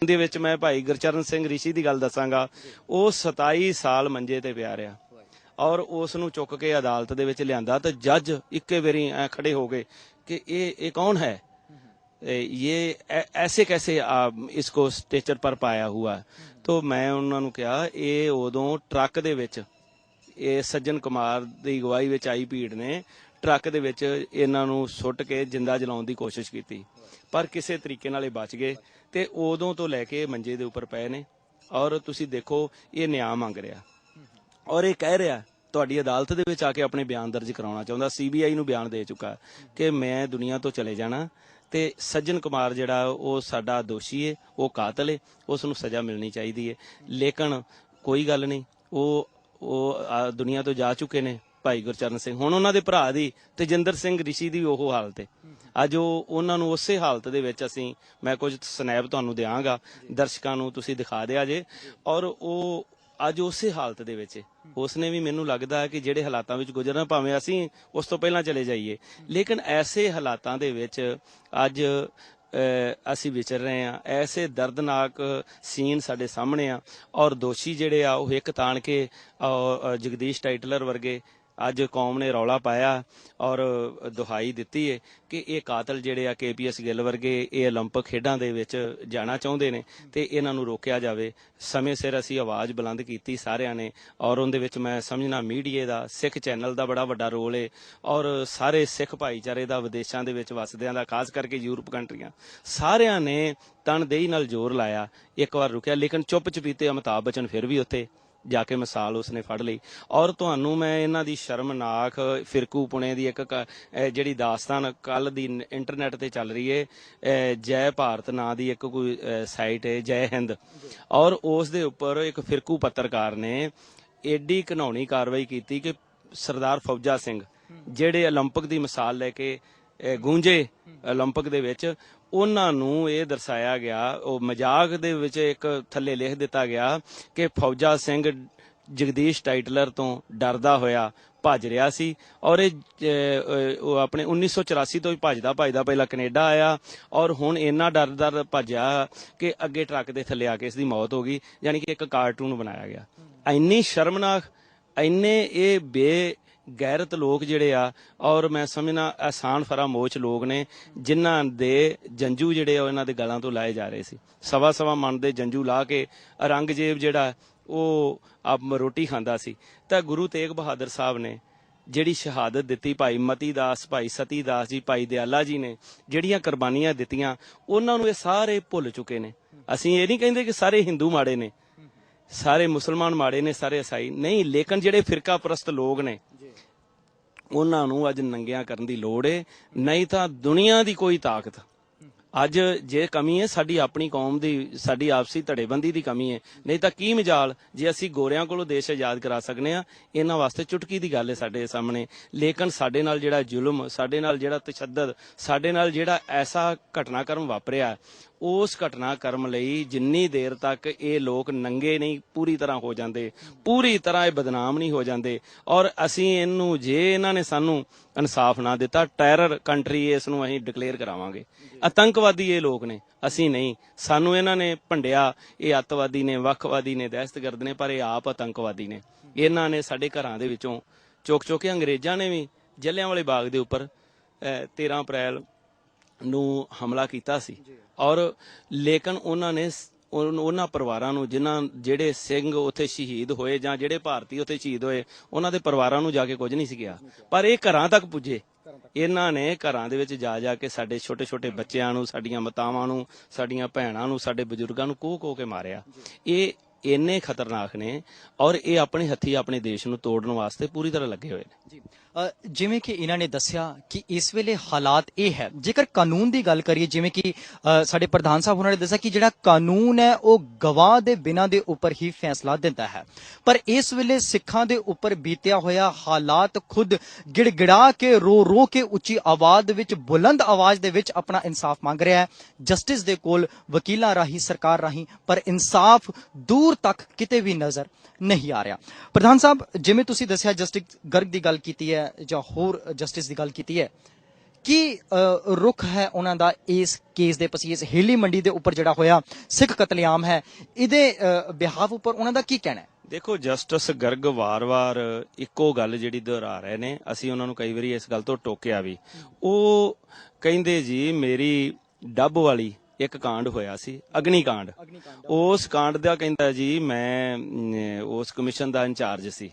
ਦੇ ਵਿੱਚ ਮੈਂ ਭਾਈ ਗੁਰਚਰਨ ਸਿੰਘ ਰਿਸ਼ੀ ਦੀ ਗੱਲ ਦੱਸਾਂਗਾ। ਉਹ 27 ਸਾਲ ਮੰਜੇ ਤੇ ਪਿਆ ਰਿਹਾ ਔਰ ਉਸ ਨੂੰ ਚੁੱਕ ਕੇ ਅਦਾਲਤ ਦੇ ਵਿੱਚ ਲਿਆਂਦਾ ਤੇ ਜੱਜ ਇੱਕੇ ਵਾਰੀ ਐ ਖੜੇ ਹੋ ਗਏ कि ये कौन है, ये ऐसे कैसे इसको स्टेचर पर पाया हुआ है। तो मैं उन्होंने कहा ये उदों ट्रक दे विच ये सज्जन कुमार की अगवाई विच आई भीड़ ने ट्रक दे विच इन्हां नूं सुੱਟ के जिंदा जलाउण दी कोशिश की, पर किसी तरीके नाल बच गए ते उदों तो लैके मंजे दे उपर पए ने। और तुसीं देखो ये न्याय मंग रहा और ये कह रहा ਤੁਹਾਡੀ ਅਦਾਲਤ ਦੇ ਵਿੱਚ ਆ ਕੇ ਆਪਣੇ ਬਿਆਨ ਦਰਜ ਕਰਾਉਣਾ ਚਾਹੁੰਦਾ। CBI ਨੂੰ ਬਿਆਨ ਦੇ ਚੁੱਕਾ ਕਿ ਮੈਂ ਦੁਨੀਆ ਤੋਂ ਚਲੇ ਜਾਣਾ ਤੇ ਸੱਜਣ ਕੁਮਾਰ ਜਿਹੜਾ ਉਹ ਸਾਡਾ ਦੋਸ਼ੀ ਹੈ, ਉਹ ਕਾਤਲ ਹੈ, ਉਸ ਨੂੰ ਸਜ਼ਾ ਮਿਲਣੀ ਚਾਹੀਦੀ ਹੈ। ਲੇਕਿਨ ਕੋਈ ਗੱਲ ਨਹੀਂ, ਉਹ ਦੁਨੀਆ ਤੋਂ ਜਾ ਚੁੱਕੇ ਨੇ ਭਾਈ ਗੁਰਚਰਨ ਸਿੰਘ। ਹੁਣ ਉਹਨਾਂ ਦੇ ਭਰਾ ਦੀ ਤੇਜਿੰਦਰ ਸਿੰਘ ਰਿਸ਼ੀ ਦੀ ਉਹ ਹਾਲਤ ਹੈ। ਅੱਜ ਉਹਨਾਂ ਨੂੰ ਉਸੇ ਹਾਲਤ ਦੇ ਵਿੱਚ ਅਸੀਂ, ਮੈਂ ਕੁਝ ਸਨੈਪ ਤੁਹਾਨੂੰ ਦਿਆਂਗਾ, ਦਰਸ਼ਕਾਂ ਨੂੰ ਤੁਸੀਂ ਦਿਖਾ ਦਿਆ ਜੇ। ਔਰ ਉਹ ਅੱਜ ਉਸੇ ਹਾਲਤ ਦੇ ਵਿੱਚ ਉਸਨੇ ਵੀ, ਮੈਨੂੰ ਲੱਗਦਾ ਹੈ ਕਿ ਜਿਹੜੇ ਹਾਲਾਤਾਂ ਵਿੱਚ ਗੁਜ਼ਰਨਾ, ਭਾਵੇਂ ਅਸੀਂ ਉਸ ਤੋਂ ਪਹਿਲਾਂ ਚਲੇ ਜਾਈਏ, ਲੇਕਿਨ ਐਸੇ ਹਾਲਾਤਾਂ ਦੇ ਵਿੱਚ ਅੱਜ ਅਸੀਂ ਵਿਚਰ ਰਹੇ ਹਾਂ। ਐਸੇ ਦਰਦਨਾਕ ਸੀਨ ਸਾਡੇ ਸਾਹਮਣੇ ਆ ਔਰ ਦੋਸ਼ੀ ਜਿਹੜੇ ਆ ਉਹ ਇੱਕ ਤਾਣ ਕੇ ਜਗਦੀਸ਼ ਟਾਈਟਲਰ ਵਰਗੇ ਅੱਜ ਕੌਮ ਨੇ ਰੌਲਾ ਪਾਇਆ ਔਰ ਦੁਹਾਈ ਦਿੱਤੀ ਹੈ ਕਿ ਇਹ ਕਾਤਲ ਜਿਹੜੇ ਆ KPS ਗਿੱਲ ਵਰਗੇ ਇਹ ਓਲੰਪਿਕ ਖੇਡਾਂ ਦੇ ਵਿੱਚ ਜਾਣਾ ਚਾਹੁੰਦੇ ਨੇ ਤੇ ਇਹਨਾਂ ਨੂੰ ਰੋਕਿਆ ਜਾਵੇ। ਸਮੇਂ ਸਿਰ ਅਸੀਂ ਆਵਾਜ਼ ਬੁਲੰਦ ਕੀਤੀ ਸਾਰਿਆਂ ਨੇ ਔਰ ਉਹਦੇ ਵਿੱਚ ਮੈਂ ਸਮਝਣਾ ਮੀਡੀਆ ਦਾ, ਸਿੱਖ ਚੈਨਲ ਦਾ ਬੜਾ ਵੱਡਾ ਰੋਲ ਹੈ ਔਰ ਸਾਰੇ ਸਿੱਖ ਭਾਈਚਾਰੇ ਦਾ, ਵਿਦੇਸ਼ਾਂ ਦੇ ਵਿੱਚ ਵਸਦਿਆਂ ਦਾ, ਖਾਸ ਕਰਕੇ ਯੂਰਪ ਕੰਟਰੀਆਂ, ਸਾਰਿਆਂ ਨੇ ਤਨਦੇਹੀ ਨਾਲ ਜ਼ੋਰ ਲਾਇਆ। ਇੱਕ ਵਾਰ ਰੁਕਿਆ, ਲੇਕਿਨ ਚੁੱਪ ਚਪੀਤੇ ਅਮਿਤਾਭ ਬੱਚਨ ਫਿਰ ਵੀ ਉੱਥੇ ਜਾ ਕੇ ਮਿਸਾਲ ਉਸਨੇ ਫੜ ਲਈ। ਔਰ ਤੁਹਾਨੂੰ ਮੈਂ ਇਹਨਾਂ ਦੀ ਸ਼ਰਮਨਾਕ ਫਿਰਕੂ ਪੁਣੇ ਦੀ ਇੱਕ ਜਿਹੜੀ ਦਾਸਤਾਨ ਕੱਲ ਦੀ ਇੰਟਰਨੈਟ ਤੇ ਚੱਲ ਰਹੀ ਹੈ, ਜੈ ਭਾਰਤ ਨਾਂ ਦੀ ਇੱਕ ਕੋਈ ਸਾਈਟ ਹੈ, ਜੈ ਹਿੰਦ, ਔਰ ਉਸ ਦੇ ਉੱਪਰ ਇੱਕ ਫਿਰਕੂ ਪੱਤਰਕਾਰ ਨੇ ਏਡੀ ਘਿਨਾਉਣੀ ਕਾਰਵਾਈ ਕੀਤੀ ਕਿ ਸਰਦਾਰ ਫੌਜਾ ਸਿੰਘ ਜਿਹੜੇ ਓਲੰਪਿਕ ਦੀ ਮਿਸਾਲ ਲੈ ਕੇ ਗੂੰਜੇ ਓਲੰਪਿਕ ਦੇ ਵਿੱਚ, ਉਹਨਾਂ ਨੂੰ ਇਹ ਦਰਸਾਇਆ ਗਿਆ, ਉਹ ਮਜ਼ਾਕ ਦੇ ਵਿੱਚ ਇੱਕ ਥੱਲੇ ਲਿਖ ਦਿੱਤਾ ਗਿਆ ਕਿ ਫੌਜਾ ਸਿੰਘ ਜਗਦੀਸ਼ ਟਾਈਟਲਰ ਤੋਂ ਡਰਦਾ ਹੋਇਆ ਭੱਜ ਰਿਹਾ ਸੀ ਔਰ ਉਹ ਆਪਣੇ 1984 ਤੋਂ ਹੀ ਭੱਜਦਾ ਪਹਿਲਾਂ ਕੈਨੇਡਾ ਆਇਆ ਔਰ ਹੁਣ ਇੰਨਾ ਡਰ ਭੱਜਿਆ ਕਿ ਅੱਗੇ ਟਰੱਕ ਦੇ ਥੱਲੇ ਆ ਕੇ ਇਸ ਦੀ ਮੌਤ ਹੋ ਗਈ। ਯਾਨੀ ਕਿ ਇੱਕ ਕਾਰਟੂਨ ਬਣਾਇਆ ਗਿਆ। ਇੰਨੀ ਸ਼ਰਮਨਾਕ, ਇੰਨੇ ਇਹ ਗੈਰਤ ਲੋਕ ਜਿਹੜੇ ਆ ਔਰ ਮੈਂ ਸਮਝਣਾ ਆਸਾਨ ਫਰਾਮੋਸ਼ ਲੋਕ ਨੇ ਜਿਨ੍ਹਾਂ ਦੇ ਜੰਜੂ ਜਿਹੜੇ ਆ ਇਹਨਾਂ ਦੇ ਗਲਾਂ ਤੋਂ ਲਾਏ ਜਾ ਰਹੇ ਸੀ। ਸਵਾ ਮਣ ਦੇ ਜੰਜੂ ਲਾ ਕੇ ਔਰੰਗਜ਼ੇਬ ਜਿਹੜਾ ਉਹ ਰੋਟੀ ਖਾਂਦਾ ਸੀ। ਤਾਂ ਗੁਰੂ ਤੇਗ ਬਹਾਦਰ ਸਾਹਿਬ ਨੇ ਜਿਹੜੀ ਸ਼ਹਾਦਤ ਦਿੱਤੀ, ਭਾਈ ਮਤੀ ਦਾਸ, ਭਾਈ ਸਤੀ ਦਾਸ ਜੀ, ਭਾਈ ਦਿਆਲਾ ਜੀ ਨੇ ਜਿਹੜੀਆਂ ਕੁਰਬਾਨੀਆਂ ਦਿੱਤੀਆਂ, ਉਹਨਾਂ ਨੂੰ ਇਹ ਸਾਰੇ ਭੁੱਲ ਚੁੱਕੇ ਨੇ। ਅਸੀਂ ਇਹ ਨਹੀਂ ਕਹਿੰਦੇ ਕਿ ਸਾਰੇ ਹਿੰਦੂ ਮਾੜੇ ਨੇ, ਸਾਰੇ ਮੁਸਲਮਾਨ ਮਾੜੇ ਨੇ, ਸਾਰੇ ਈਸਾਈ ਨਹੀਂ, ਲੇਕਿਨ ਜਿਹੜੇ ਫਿਰਕਾ ਪ੍ਰਸਤ ਲੋਕ ਨੇ ਉਹਨਾਂ ਨੂੰ ਅੱਜ ਨੰਗਿਆਂ ਕਰਨ ਦੀ ਲੋੜ ਹੈ। ਨਹੀਂ ਤਾਂ ਦੁਨੀਆ ਦੀ ਕੋਈ ਤਾਕਤ, ਅੱਜ ਜੇ ਕਮੀ ਹੈ ਸਾਡੀ ਆਪਣੀ ਕੌਮ ਦੀ, ਸਾਡੀ ਆਪਸੀ ਧੜੇਬੰਦੀ ਦੀ ਕਮੀ ਹੈ। ਨਹੀਂ ਤਾਂ ਕੀ ਮਜਾਲ ਜੇ ਅਸੀਂ ਗੋਰਿਆਂ ਕੋਲੋਂ ਦੇਸ਼ ਆਜ਼ਾਦ ਕਰਾ ਸਕਦੇ ਹਾਂ, ਇਹਨਾਂ ਵਾਸਤੇ ਚੁਟਕੀ ਦੀ ਗੱਲ ਹੈ ਸਾਡੇ ਸਾਹਮਣੇ। ਲੇਕਿਨ ਸਾਡੇ ਨਾਲ ਜਿਹੜਾ ਜ਼ੁਲਮ, ਸਾਡੇ ਨਾਲ ਜਿਹੜਾ ਤਸ਼ੱਦਦ, ਸਾਡੇ ਨਾਲ ਜਿਹੜਾ ਐਸਾ ਘਟਨਾਕ੍ਰਮ ਵਾਪਰਿਆ, ਉਸ ਘਟਨਾਕ੍ਰਮ ਲਈ ਜਿੰਨੀ ਦੇਰ ਤੱਕ ਇਹ ਲੋਕ ਨੰਗੇ ਨਹੀਂ ਪੂਰੀ ਤਰ੍ਹਾਂ ਹੋ ਜਾਂਦੇ, ਪੂਰੀ ਤਰ੍ਹਾਂ ਇਹ ਬਦਨਾਮ ਨਹੀਂ ਹੋ ਜਾਂਦੇ ਔਰ ਅਸੀਂ ਇਹਨੂੰ, ਜੇ ਇਹਨਾਂ ਨੇ ਸਾਨੂੰ ਇਨਸਾਫ ਨਾ ਦਿੱਤਾ, ਟੈਰਰ ਕੰਟਰੀ ਇਸ ਨੂੰ ਅਸੀਂ ਡਿਕਲੇਅਰ ਕਰਾਵਾਂਗੇ। ਆਤੰਕਵਾਦੀ ਇਹ ਲੋਕ ਨੇ, ਅਸੀਂ ਨਹੀਂ। ਸਾਨੂੰ ਇਹਨਾਂ ਨੇ ਭੰਡਿਆ, ਇਹ ਅੱਤਵਾਦੀ ਨੇ, ਵੱਖਵਾਦੀ ਨੇ, ਦਹਿਸ਼ਤਗਰਦ ਨੇ, ਪਰ ਇਹ ਆਪ ਆਤੰਕਵਾਦੀ ਨੇ। ਇਹਨਾਂ ਨੇ ਸਾਡੇ ਘਰਾਂ ਦੇ ਵਿੱਚੋਂ ਚੁੱਕ ਕੇ, ਅੰਗਰੇਜ਼ਾਂ ਨੇ ਵੀ ਜਲਿਆਂਵਾਲੇ ਬਾਗ ਦੇ ਉੱਪਰ 13 ਅਪ੍ਰੈਲ ਨੂੰ ਹਮਲਾ ਕੀਤਾ ਸੀ ਔਰ ਲੇਕਿਨ ਉਹਨਾਂ ਨੇ ਉਹਨਾਂ ਪਰਿਵਾਰਾਂ ਨੂੰ ਜਿਹੜੇ ਸਿੰਘ ਉੱਥੇ ਸ਼ਹੀਦ ਹੋਏ ਜਾਂ ਜਿਹੜੇ ਭਾਰਤੀ ਉੱਥੇ ਸ਼ਹੀਦ ਹੋਏ, ਉਹਨਾਂ ਦੇ ਪਰਿਵਾਰਾਂ ਨੂੰ ਜਾ ਕੇ ਕੁਝ ਨਹੀਂ ਸੀ ਕਿਹਾ, ਪਰ ਇਹ ਘਰਾਂ ਤੱਕ ਪੁੱਜੇ। ਇਹਨਾਂ ਨੇ ਘਰਾਂ ਦੇ ਵਿੱਚ ਜਾ ਕੇ ਸਾਡੇ ਛੋਟੇ ਬੱਚਿਆਂ ਨੂੰ, ਸਾਡੀਆਂ ਮਾਤਾਵਾਂ ਨੂੰ, ਸਾਡੀਆਂ ਭੈਣਾਂ ਨੂੰ, ਸਾਡੇ ਬਜ਼ੁਰਗਾਂ ਨੂੰ ਕੋਹ ਕੇ ਮਾਰਿਆ। ਇਹ ਇੰਨੇ ਖਤਰਨਾਕ ਨੇ ਔਰ ਇਹ ਆਪਣੇ ਹੱਥੀਂ ਆਪਣੇ ਦੇਸ਼ ਨੂੰ ਤੋੜਨ ਵਾਸਤੇ ਪੂਰੀ ਤਰ੍ਹਾਂ ਲੱਗੇ ਹੋਏ ਨੇ। ਜਿਵੇਂ ਕਿ ਇਹਨਾਂ ਨੇ ਦੱਸਿਆ ਕਿ ਇਸ ਵੇਲੇ ਹਾਲਾਤ ਇਹ ਹੈ, ਜੇਕਰ ਕਾਨੂੰਨ ਦੀ ਗੱਲ ਕਰੀਏ, ਜਿਵੇਂ ਕਿ ਸਾਡੇ ਪ੍ਰਧਾਨ ਸਾਹਿਬ ਉਹਨਾਂ ਨੇ ਦੱਸਿਆ ਕਿ ਜਿਹੜਾ ਕਾਨੂੰਨ ਹੈ ਉਹ ਗਵਾਹ ਦੇ ਬਿਨਾਂ ਦੇ ਉੱਪਰ ਹੀ ਫੈਸਲਾ ਦਿੰਦਾ ਹੈ, ਪਰ ਇਸ ਵੇਲੇ ਸਿੱਖਾਂ ਦੇ ਉੱਪਰ ਬੀਤਿਆ ਹੋਇਆ ਹਾਲਾਤ ਖੁਦ ਗਿੜਗਿੜਾ ਕੇ, ਰੋ ਕੇ ਉੱਚੀ ਆਵਾਜ਼ ਵਿੱਚ, ਬੁਲੰਦ ਆਵਾਜ਼ ਦੇ ਵਿੱਚ ਆਪਣਾ ਇਨਸਾਫ ਮੰਗ ਰਿਹਾ ਹੈ ਜਸਟਿਸ ਦੇ ਕੋਲ, ਵਕੀਲਾਂ ਰਾਹੀਂ, ਸਰਕਾਰ ਰਾਹੀਂ, ਪਰ ਇਨਸਾਫ ਦੂਰ ਤੱਕ ਕਿਤੇ ਵੀ ਨਜ਼ਰ ਨਹੀਂ ਆ ਰਿਹਾ। ਪ੍ਰਧਾਨ ਸਾਹਿਬ, ਜਿਵੇਂ ਤੁਸੀਂ ਦੱਸਿਆ ਜਸਟਿਸ ਗਰਗ ਦੀ ਗੱਲ ਕੀਤੀ ਹੈ ਜਾਂ ਹੋਰ ਜਸਟਿਸ ਦੀ ਗੱਲ ਕੀਤੀ ਹੈ, ਕੀ ਰੁਖ ਹੈ ਉਹਨਾਂ ਦਾ ਇਸ ਕੇਸ ਦੇ ਪਸੀ, ਇਸ ਹੇਲੀ ਮੰਡੀ ਦੇ ਉੱਪਰ ਜਿਹੜਾ ਹੋਇਆ ਸਿੱਖ ਕਤਲੇਆਮ ਹੈ, ਇਹਦੇ ਬਿਹਾਫ ਉੱਪਰ ਉਹਨਾਂ ਦਾ ਕੀ ਕਹਿਣਾ ਹੈ? ਦੇਖੋ, ਜਸਟਿਸ ਗਰਗ ਵਾਰ-ਵਾਰ ਇੱਕੋ ਗੱਲ ਜਿਹੜੀ ਦੁਹਰਾ ਰਹੇ ਨੇ, ਅਸੀਂ ਉਹਨਾਂ ਨੂੰ ਕਈ ਵਾਰੀ ਇਸ ਗੱਲ ਤੋਂ ਟੋਕਿਆ ਵੀ। ਉਹ ਕਹਿੰਦੇ ਜੀ ਮੇਰੀ ਡੱਬ ਵਾਲੀ ਇੱਕ ਕਾਂਡ ਹੋਇਆ ਸੀ, ਅਗਨੀ ਕਾਂਡ, ਉਸ ਕਾਂਡ ਦਾ ਕਹਿੰਦਾ ਜੀ ਮੈਂ ਉਸ ਕਮਿਸ਼ਨ ਦਾ ਇੰਚਾਰਜ ਸੀ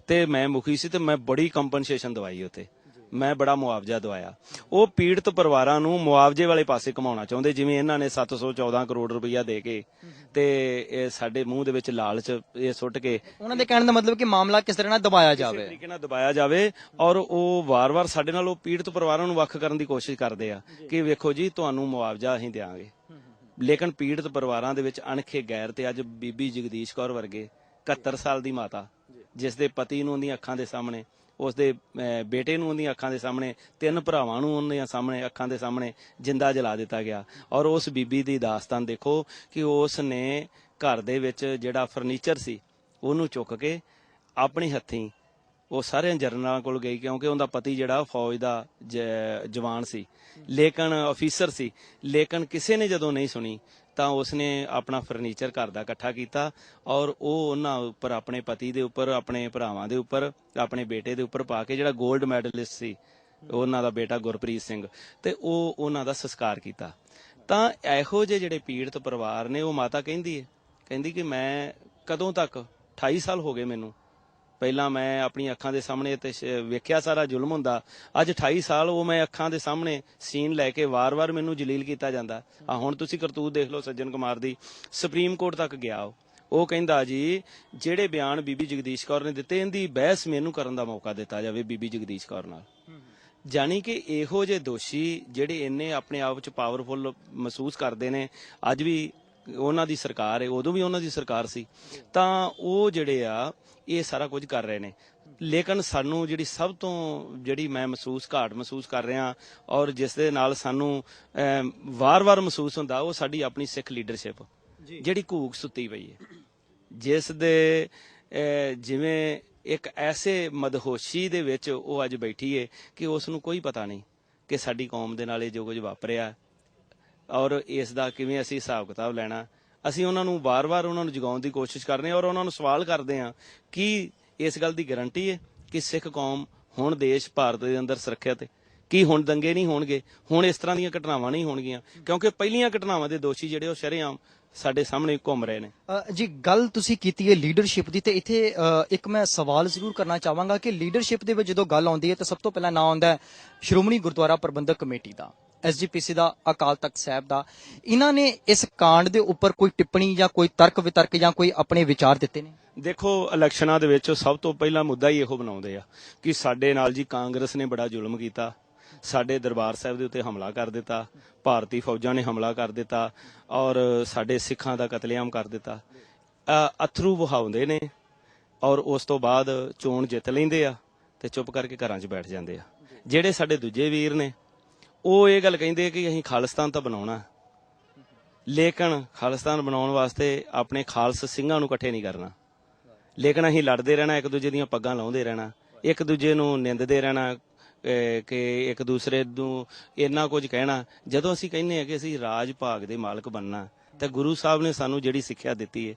ਤੇ ਮੈਂ ਮੁਖੀ ਸੀ ਤੇ ਮੈਂ ਬੜੀ ਕੰਪਨਸੇਸ਼ਨ ਦਵਾਈ ਉੱਥੇ, ਮੈਂ ਬੜਾ ਮੁਆਵਜ਼ਾ ਦਵਾਇਆ। ਉਹ ਪੀੜਤ ਪਰਿਵਾਰਾਂ ਨੂੰ ਮੁਆਵਜ਼ੇ ਵਾਲੇ ਪਾਸੇ ਘਮਾਉਣਾ ਚਾਹੁੰਦੇ, ਜਿਵੇਂ ਇਹਨਾਂ ਨੇ 714 ਕਰੋੜ ਰੁਪਈਆ ਦੇ ਕੇ ਤੇ ਇਹ ਸਾਡੇ ਮੂੰਹ ਦੇ ਵਿੱਚ ਲਾਲਚ ਇਹ ਸੁੱਟ ਕੇ, ਉਹਨਾਂ ਦੇ ਕਹਿਣ ਦਾ ਮਤਲਬ ਕਿ ਮਾਮਲਾ ਕਿਸ ਤਰ੍ਹਾਂ ਨਾਲ ਦਬਾਇਆ ਜਾਵੇ, ਤਰੀਕੇ ਨਾਲ ਦਬਾਇਆ ਜਾਵੇ। ਔਰ ਉਹ ਵਾਰ-ਵਾਰ ਸਾਡੇ ਨਾਲ ਉਹ ਪੀੜਤ ਪਰਿਵਾਰਾਂ ਨੂੰ ਵੱਖ ਕਰਨ ਦੀ ਕੋਸ਼ਿਸ਼ ਕਰਦੇ ਆ ਕਿ ਵੇਖੋ ਜੀ ਤੁਹਾਨੂੰ ਮੁਆਵਜ਼ਾ ਅਸੀਂ ਦਿਆਂਗੇ, ਲੇਕਿਨ ਪੀੜਤ ਪਰਿਵਾਰਾਂ ਦੇ ਵਿੱਚ ਅਣਖੇ ਗੈਰ ਤੇ ਅੱਜ ਬੀਬੀ ਜਗਦੀਸ਼ ਕੌਰ ਵਰਗੇ 71 ਸਾਲ ਦੀ ਮਾਤਾ, ਜਿਸ ਦੇ ਪਤੀ ਨੂੰ ਉਹਦੀਆਂ ਅੱਖਾਂ ਦੇ ਸਾਹਮਣੇ, ਉਸ ਦੇ ਬੇਟੇ ਨੂੰ ਉਹਦੀਆਂ ਅੱਖਾਂ ਦੇ ਸਾਹਮਣੇ, 3 ਭਰਾਵਾਂ ਨੂੰ ਉਹਦੀਆਂ ਸਾਹਮਣੇ ਅੱਖਾਂ ਦੇ ਸਾਹਮਣੇ ਜਿੰਦਾ ਜਲਾ ਦਿੱਤਾ ਗਿਆ। ਔਰ ਉਸ ਬੀਬੀ ਦੀ ਦਾਸਤਾਨ ਦੇਖੋ ਕਿ ਉਸ ਨੇ ਘਰ ਦੇ ਵਿੱਚ ਜਿਹੜਾ ਫਰਨੀਚਰ ਸੀ ਉਹਨੂੰ ਚੁੱਕ ਕੇ ਆਪਣੇ ਹੱਥੀਂ ਉਹ ਸਾਰੇ ਜਰਨਲਾਂ ਕੋਲ ਗਈ, ਕਿਉਂਕਿ ਉਹਦਾ ਪਤੀ ਜਿਹੜਾ ਫੌਜ ਦਾ ਜਵਾਨ ਸੀ, ਲੇਕਿਨ ਅਫੀਸਰ ਸੀ, ਲੇਕਿਨ ਕਿਸੇ ਨੇ ਜਦੋਂ ਨਹੀਂ ਸੁਣੀ ਤਾਂ ਉਸਨੇ ਆਪਣਾ ਫਰਨੀਚਰ ਘਰ ਦਾ ਇਕੱਠਾ ਕੀਤਾ ਔਰ ਉਹ ਉਹਨਾਂ ਉੱਪਰ, ਆਪਣੇ ਪਤੀ ਦੇ ਉੱਪਰ, ਆਪਣੇ ਭਰਾਵਾਂ ਦੇ ਉੱਪਰ, ਆਪਣੇ ਬੇਟੇ ਦੇ ਉੱਪਰ ਪਾ ਕੇ, ਜਿਹੜਾ 골ਡ ਮੈਡਲਿਸਟ ਸੀ ਉਹਨਾਂ ਦਾ ਬੇਟਾ ਗੁਰਪ੍ਰੀਤ ਸਿੰਘ, ਤੇ ਉਹ ਉਹਨਾਂ ਦਾ ਸੰਸਕਾਰ ਕੀਤਾ। ਤਾਂ ਇਹੋ ਜਿਹੇ ਜਿਹੜੇ ਪੀੜਤ ਪਰਿਵਾਰ ਨੇ, ਉਹ ਮਾਤਾ ਕਹਿੰਦੀ ਕਿ ਮੈਂ ਕਦੋਂ ਤੱਕ, 28 ਸਾਲ ਹੋ ਗਏ ਮੈਨੂੰ, ਪਹਿਲਾਂ ਮੈਂ ਆਪਣੀ ਅੱਖਾਂ ਦੇ ਸਾਹਮਣੇ ਤੇ ਵੇਖਿਆ ਸਾਰਾ ਜ਼ੁਲਮ ਹੁੰਦਾ, ਅੱਜ 28 ਸਾਲ ਉਹ ਮੈਂ ਅੱਖਾਂ ਦੇ ਸਾਹਮਣੇ ਸੀਨ ਲੈ ਕੇ ਵਾਰ-ਵਾਰ ਮੈਨੂੰ ਜਲੀਲ ਕੀਤਾ ਜਾਂਦਾ। ਆ ਹੁਣ ਤੁਸੀਂ ਕਰਤੂਤ ਦੇਖ ਲਓ ਸੱਜਣ ਕੁਮਾਰ ਦੀ, ਸੁਪਰੀਮ ਕੋਰਟ ਤੱਕ ਗਿਆ ਉਹ ਕਹਿੰਦਾ ਜੀ ਜਿਹੜੇ ਬਿਆਨ ਬੀਬੀ ਜਗਦੀਸ਼ ਕੌਰ ਨੇ ਦਿੱਤੇ, ਇਹਦੀ ਬਹਿਸ ਮੈਨੂੰ ਕਰਨ ਦਾ ਮੌਕਾ ਦਿੱਤਾ ਜਾਵੇ ਬੀਬੀ ਜਗਦੀਸ਼ ਕੌਰ ਨਾਲ। ਜਾਣੀ ਕਿ ਇਹੋ ਜਿਹੇ ਦੋਸ਼ੀ ਜਿਹੜੇ ਇੰਨੇ ਆਪਣੇ ਆਪ 'ਚ ਪਾਵਰਫੁਲ ਮਹਿਸੂਸ ਕਰਦੇ ਨੇ, ਅੱਜ ਵੀ ਉਹਨਾਂ ਦੀ ਸਰਕਾਰ ਹੈ, ਉਦੋਂ ਵੀ ਉਹਨਾਂ ਦੀ ਸਰਕਾਰ ਸੀ, ਤਾਂ ਉਹ ਜਿਹੜੇ ਆ ਇਹ ਸਾਰਾ ਕੁਝ ਕਰ ਰਹੇ ਨੇ। ਲੇਕਿਨ ਸਾਨੂੰ ਜਿਹੜੀ ਸਭ ਤੋਂ ਜਿਹੜੀ ਮੈਂ ਘਾਟ ਮਹਿਸੂਸ ਕਰ ਰਿਹਾ ਔਰ ਜਿਸ ਦੇ ਨਾਲ ਸਾਨੂੰ ਵਾਰ-ਵਾਰ ਮਹਿਸੂਸ ਹੁੰਦਾ, ਉਹ ਸਾਡੀ ਆਪਣੀ ਸਿੱਖ ਲੀਡਰਸ਼ਿਪ ਜਿਹੜੀ ਘੂਕ ਸੁੱਤੀ ਪਈ ਹੈ, ਜਿਸ ਦੇ ਜਿਵੇਂ ਇੱਕ ਐਸੇ ਮਦਹੋਸ਼ੀ ਦੇ ਵਿੱਚ ਉਹ ਅੱਜ ਬੈਠੀ ਹੈ ਕਿ ਉਸ ਨੂੰ ਕੋਈ ਪਤਾ ਨਹੀਂ ਕਿ ਸਾਡੀ ਕੌਮ ਦੇ ਨਾਲ ਇਹ ਜੋ ਕੁਝ ਵਾਪਰਿਆ ਔਰ ਇਸ ਦਾ ਕਿਵੇਂ ਅਸੀਂ ਹਿਸਾਬ ਕਿਤਾਬ ਲੈਣਾ। ਅਸੀਂ ਉਹਨਾਂ ਨੂੰ ਵਾਰ-ਵਾਰ ਉਹਨਾਂ ਨੂੰ ਜਗਾਉਣ ਦੀ ਕੋਸ਼ਿਸ਼ ਕਰਦੇ ਹਾਂ ਔਰ ਉਹਨਾਂ ਨੂੰ ਸਵਾਲ ਕਰਦੇ ਹਾਂ ਕਿ ਇਸ ਗੱਲ ਦੀ ਗਾਰੰਟੀ ਹੈ ਕਿ ਸਿੱਖ ਕੌਮ ਹੁਣ ਦੇਸ਼ ਭਾਰਤ ਦੇ ਅੰਦਰ ਸੁਰੱਖਿਅਤ ਹੈ? ਕੀ ਹੁਣ ਦੰਗੇ ਨਹੀਂ ਹੋਣਗੇ? ਹੁਣ ਇਸ ਤਰ੍ਹਾਂ ਦੀਆਂ ਘਟਨਾਵਾਂ ਨਹੀਂ ਹੋਣਗੀਆਂ? ਕਿਉਂਕਿ ਪਹਿਲੀਆਂ ਘਟਨਾਵਾਂ ਦੇ ਦੋਸ਼ੀ ਜਿਹੜੇ ਉਹ ਸ਼ਰੇਆਮ ਸਾਡੇ ਸਾਹਮਣੇ ਘੁੰਮ ਰਹੇ ਨੇ। ਜੀ, ਗੱਲ ਤੁਸੀਂ ਕੀਤੀ ਹੈ ਲੀਡਰਸ਼ਿਪ ਦੀ, ਤੇ ਇੱਥੇ ਇੱਕ ਮੈਂ ਸਵਾਲ ਜ਼ਰੂਰ ਕਰਨਾ ਚਾਹਾਂਗਾ ਕਿ ਲੀਡਰਸ਼ਿਪ ਦੇ ਵਿੱਚ ਜਦੋਂ ਗੱਲ ਆਉਂਦੀ ਹੈ ਤਾਂ ਸਭ ਤੋਂ ਪਹਿਲਾਂ ਨਾਂ ਆਉਂਦਾ ਹੈ ਸ਼੍ਰੋਮਣੀ ਗੁਰਦੁਆਰਾ ਪ੍ਰਬੰਧਕ ਕਮੇਟੀ ਦਾ, SGPC ਦਾ, ਅਕਾਲ ਤਖਤ ਸਾਹਿਬ ਦਾ। ਇਹਨਾਂ ਨੇ ਇਸ ਕਾਂਡ ਦੇ ਉੱਪਰ ਕੋਈ ਟਿੱਪਣੀ ਜਾਂ ਕੋਈ ਤਰਕ ਵਿਤਰਕ ਜਾਂ ਕੋਈ ਆਪਣੇ ਵਿਚਾਰ ਦਿੱਤੇ ਨੇ? ਦੇਖੋ, ਇਲੈਕਸ਼ਨਾਂ ਦੇ ਵਿੱਚ ਸਭ ਤੋਂ ਪਹਿਲਾਂ ਮੁੱਦਾ ਹੀ ਇਹੋ ਬਣਾਉਂਦੇ ਆ ਕਿ ਸਾਡੇ ਨਾਲ ਜੀ ਕਾਂਗਰਸ ਨੇ ਬੜਾ ਜ਼ੁਲਮ ਕੀਤਾ, ਸਾਡੇ ਦਰਬਾਰ ਸਾਹਿਬ ਦੇ ਉੱਤੇ ਹਮਲਾ ਕਰ ਦਿੱਤਾ, ਭਾਰਤੀ ਫੌਜਾਂ ਨੇ ਹਮਲਾ ਕਰ ਦਿੱਤਾ ਔਰ ਸਾਡੇ ਸਿੱਖਾਂ ਦਾ ਕਤਲੇਆਮ ਕਰ ਦਿੱਤਾ। ਅਥਰੂ ਵਹਾਉਂਦੇ ਨੇ ਔਰ ਉਸ ਤੋਂ ਬਾਅਦ ਚੋਣ ਜਿੱਤ ਲੈਂਦੇ ਆ ਤੇ ਚੁੱਪ ਕਰਕੇ ਘਰਾਂ 'ਚ ਬੈਠ ਜਾਂਦੇ ਆ। ਜਿਹੜੇ ਸਾਡੇ ਦੂਜੇ ਵੀਰ ਨੇ ਉਹ ਇਹ ਗੱਲ ਕਹਿੰਦੇ ਕਿ ਅਸੀਂ ਖਾਲਿਸਤਾਨ ਤਾਂ ਬਣਾਉਣਾ, ਲੇਕਿਨ ਖਾਲਿਸਤਾਨ ਬਣਾਉਣ ਵਾਸਤੇ ਆਪਣੇ ਖਾਲਸ ਸਿੰਘਾਂ ਨੂੰ ਇਕੱਠੇ ਨਹੀਂ ਕਰਨਾ, ਲੇਕਿਨ ਅਸੀਂ ਲੜਦੇ ਰਹਿਣਾ, ਇੱਕ ਦੂਜੇ ਦੀਆਂ ਪੱਗਾਂ ਲਾਉਂਦੇ ਰਹਿਣਾ, ਇੱਕ ਦੂਜੇ ਨੂੰ ਨਿੰਦਦੇ ਰਹਿਣਾ ਕਿ ਇੱਕ ਦੂਸਰੇ ਨੂੰ ਇੰਨਾ ਕੁਝ ਕਹਿਣਾ। ਜਦੋਂ ਅਸੀਂ ਕਹਿੰਦੇ ਹਾਂ ਕਿ ਅਸੀਂ ਰਾਜ ਭਾਗ ਦੇ ਮਾਲਕ ਬਣਨਾ, ਤਾਂ ਗੁਰੂ ਸਾਹਿਬ ਨੇ ਸਾਨੂੰ ਜਿਹੜੀ ਸਿੱਖਿਆ ਦਿੱਤੀ ਹੈ,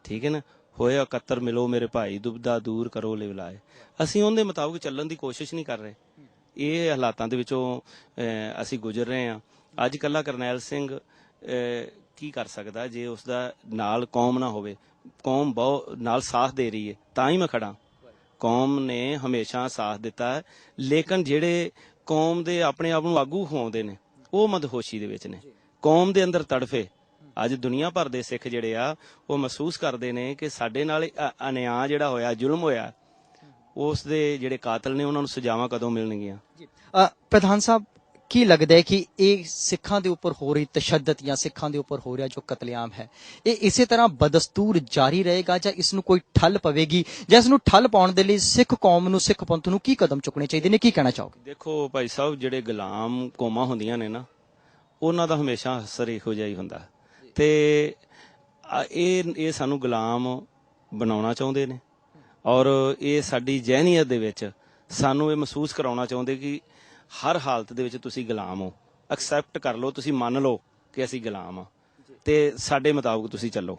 ਠੀਕ ਹੈ ਨਾ, ਹੋਏ ਇਕੱਤਰ ਮਿਲੋ ਮੇਰੇ ਭਾਈ, ਦੁਬਦਾ ਦੂਰ ਕਰੋ ਲਿਵਲਾਏ, ਅਸੀਂ ਉਹਦੇ ਮੁਤਾਬਕ ਚੱਲਣ ਦੀ ਕੋਸ਼ਿਸ਼ ਨਹੀਂ ਕਰ ਰਹੇ। ਇਹ ਹਾਲਾਤਾਂ ਦੇ ਵਿੱਚੋਂ ਅਸੀਂ ਗੁਜ਼ਰ ਰਹੇ ਹਾਂ। ਅੱਜ ਕੱਲਾ ਕਰਨੈਲ ਸਿੰਘ ਕੀ ਕਰ ਸਕਦਾ ਜੇ ਉਸ ਦਾ ਨਾਲ ਕੌਮ ਨਾ ਹੋਵੇ? ਕੌਮ ਬਹੁਤ ਨਾਲ ਸਾਥ ਦੇ ਰਹੀ ਹੈ, ਤਾਂ ਹੀ ਮੈਂ ਖੜਾ। ਕੌਮ ਨੇ ਹਮੇਸ਼ਾ ਸਾਥ ਦਿੱਤਾ ਹੈ, ਲੇਕਿਨ ਜਿਹੜੇ ਕੌਮ ਦੇ ਆਪਣੇ ਆਪ ਨੂੰ ਆਗੂ ਹੋਉਂਦੇ ਨੇ ਉਹ ਮਦਹੋਸ਼ੀ ਦੇ ਵਿੱਚ ਨੇ, ਕੌਮ ਦੇ ਅੰਦਰ ਤੜਫੇ। ਅੱਜ ਦੁਨੀਆ ਭਰ ਦੇ ਸਿੱਖ ਜਿਹੜੇ ਆ ਉਹ ਮਹਿਸੂਸ ਕਰਦੇ ਨੇ ਕਿ ਸਾਡੇ ਨਾਲ ਅਨਿਆਂ ਜਿਹੜਾ ਹੋਇਆ, ਜ਼ੁਲਮ ਹੋਇਆ, ਉਸ ਦੇ ਜਿਹੜੇ ਕਾਤਲ ਨੇ ਉਹਨਾਂ ਨੂੰ ਸਜ਼ਾਵਾਂ ਕਦੋਂ ਮਿਲਣਗੀਆਂ? ਪ੍ਰਧਾਨ ਸਾਹਿਬ, ਕੀ ਲੱਗਦਾ ਹੈ ਕਿ ਇਹ ਸਿੱਖਾਂ ਦੇ ਉੱਪਰ ਹੋ ਰਹੀ ਤਸ਼ੱਦਦ ਜਾਂ ਸਿੱਖਾਂ ਦੇ ਉੱਪਰ ਹੋ ਰਿਹਾ ਜੋ ਕਤਲੇਆਮ ਹੈ, ਇਹ ਇਸੇ ਤਰ੍ਹਾਂ ਬਦਸਤੂਰ ਜਾਰੀ ਰਹੇਗਾ ਜਾਂ ਇਸ ਨੂੰ ਕੋਈ ਠੱਲ ਪਵੇਗੀ? ਜਾਂ ਇਸ ਨੂੰ ਠੱਲ ਪਾਉਣ ਦੇ ਲਈ ਸਿੱਖ ਕੌਮ ਨੂੰ, ਸਿੱਖ ਪੰਥ ਨੂੰ ਕੀ ਕਦਮ ਚੁੱਕਣੇ ਚਾਹੀਦੇ ਨੇ? ਕੀ ਕਹਿਣਾ ਚਾਹੋਗੇ? ਦੇਖੋ ਭਾਈ ਸਾਹਿਬ, ਜਿਹੜੇ ਗੁਲਾਮ ਕੌਮਾਂ ਹੁੰਦੀਆਂ ਨੇ ਨਾ, ਉਹਨਾਂ ਦਾ ਹਮੇਸ਼ਾ ਅਸਰ ਇਹੋ ਜਿਹਾ ਹੀ ਹੁੰਦਾ, ਤੇ ਇਹ ਸਾਨੂੰ ਗੁਲਾਮ ਬਣਾਉਣਾ ਚਾਹੁੰਦੇ ਨੇ ਔਰ ਇਹ ਸਾਡੀ ਜ਼ਹਿਨੀਅਤ ਦੇ ਵਿੱਚ ਸਾਨੂੰ ਇਹ ਮਹਿਸੂਸ ਕਰਾਉਣਾ ਚਾਹੁੰਦੇ ਕਿ ਹਰ ਹਾਲਤ ਦੇ ਵਿੱਚ ਤੁਸੀਂ ਗੁਲਾਮ ਹੋ, ਐਕਸੈਪਟ ਕਰ ਲਓ, ਤੁਸੀਂ ਮੰਨ ਲਓ ਕਿ ਅਸੀਂ ਗੁਲਾਮ ਆ ਤੇ ਸਾਡੇ ਮੁਤਾਬਕ ਤੁਸੀਂ ਚੱਲੋ।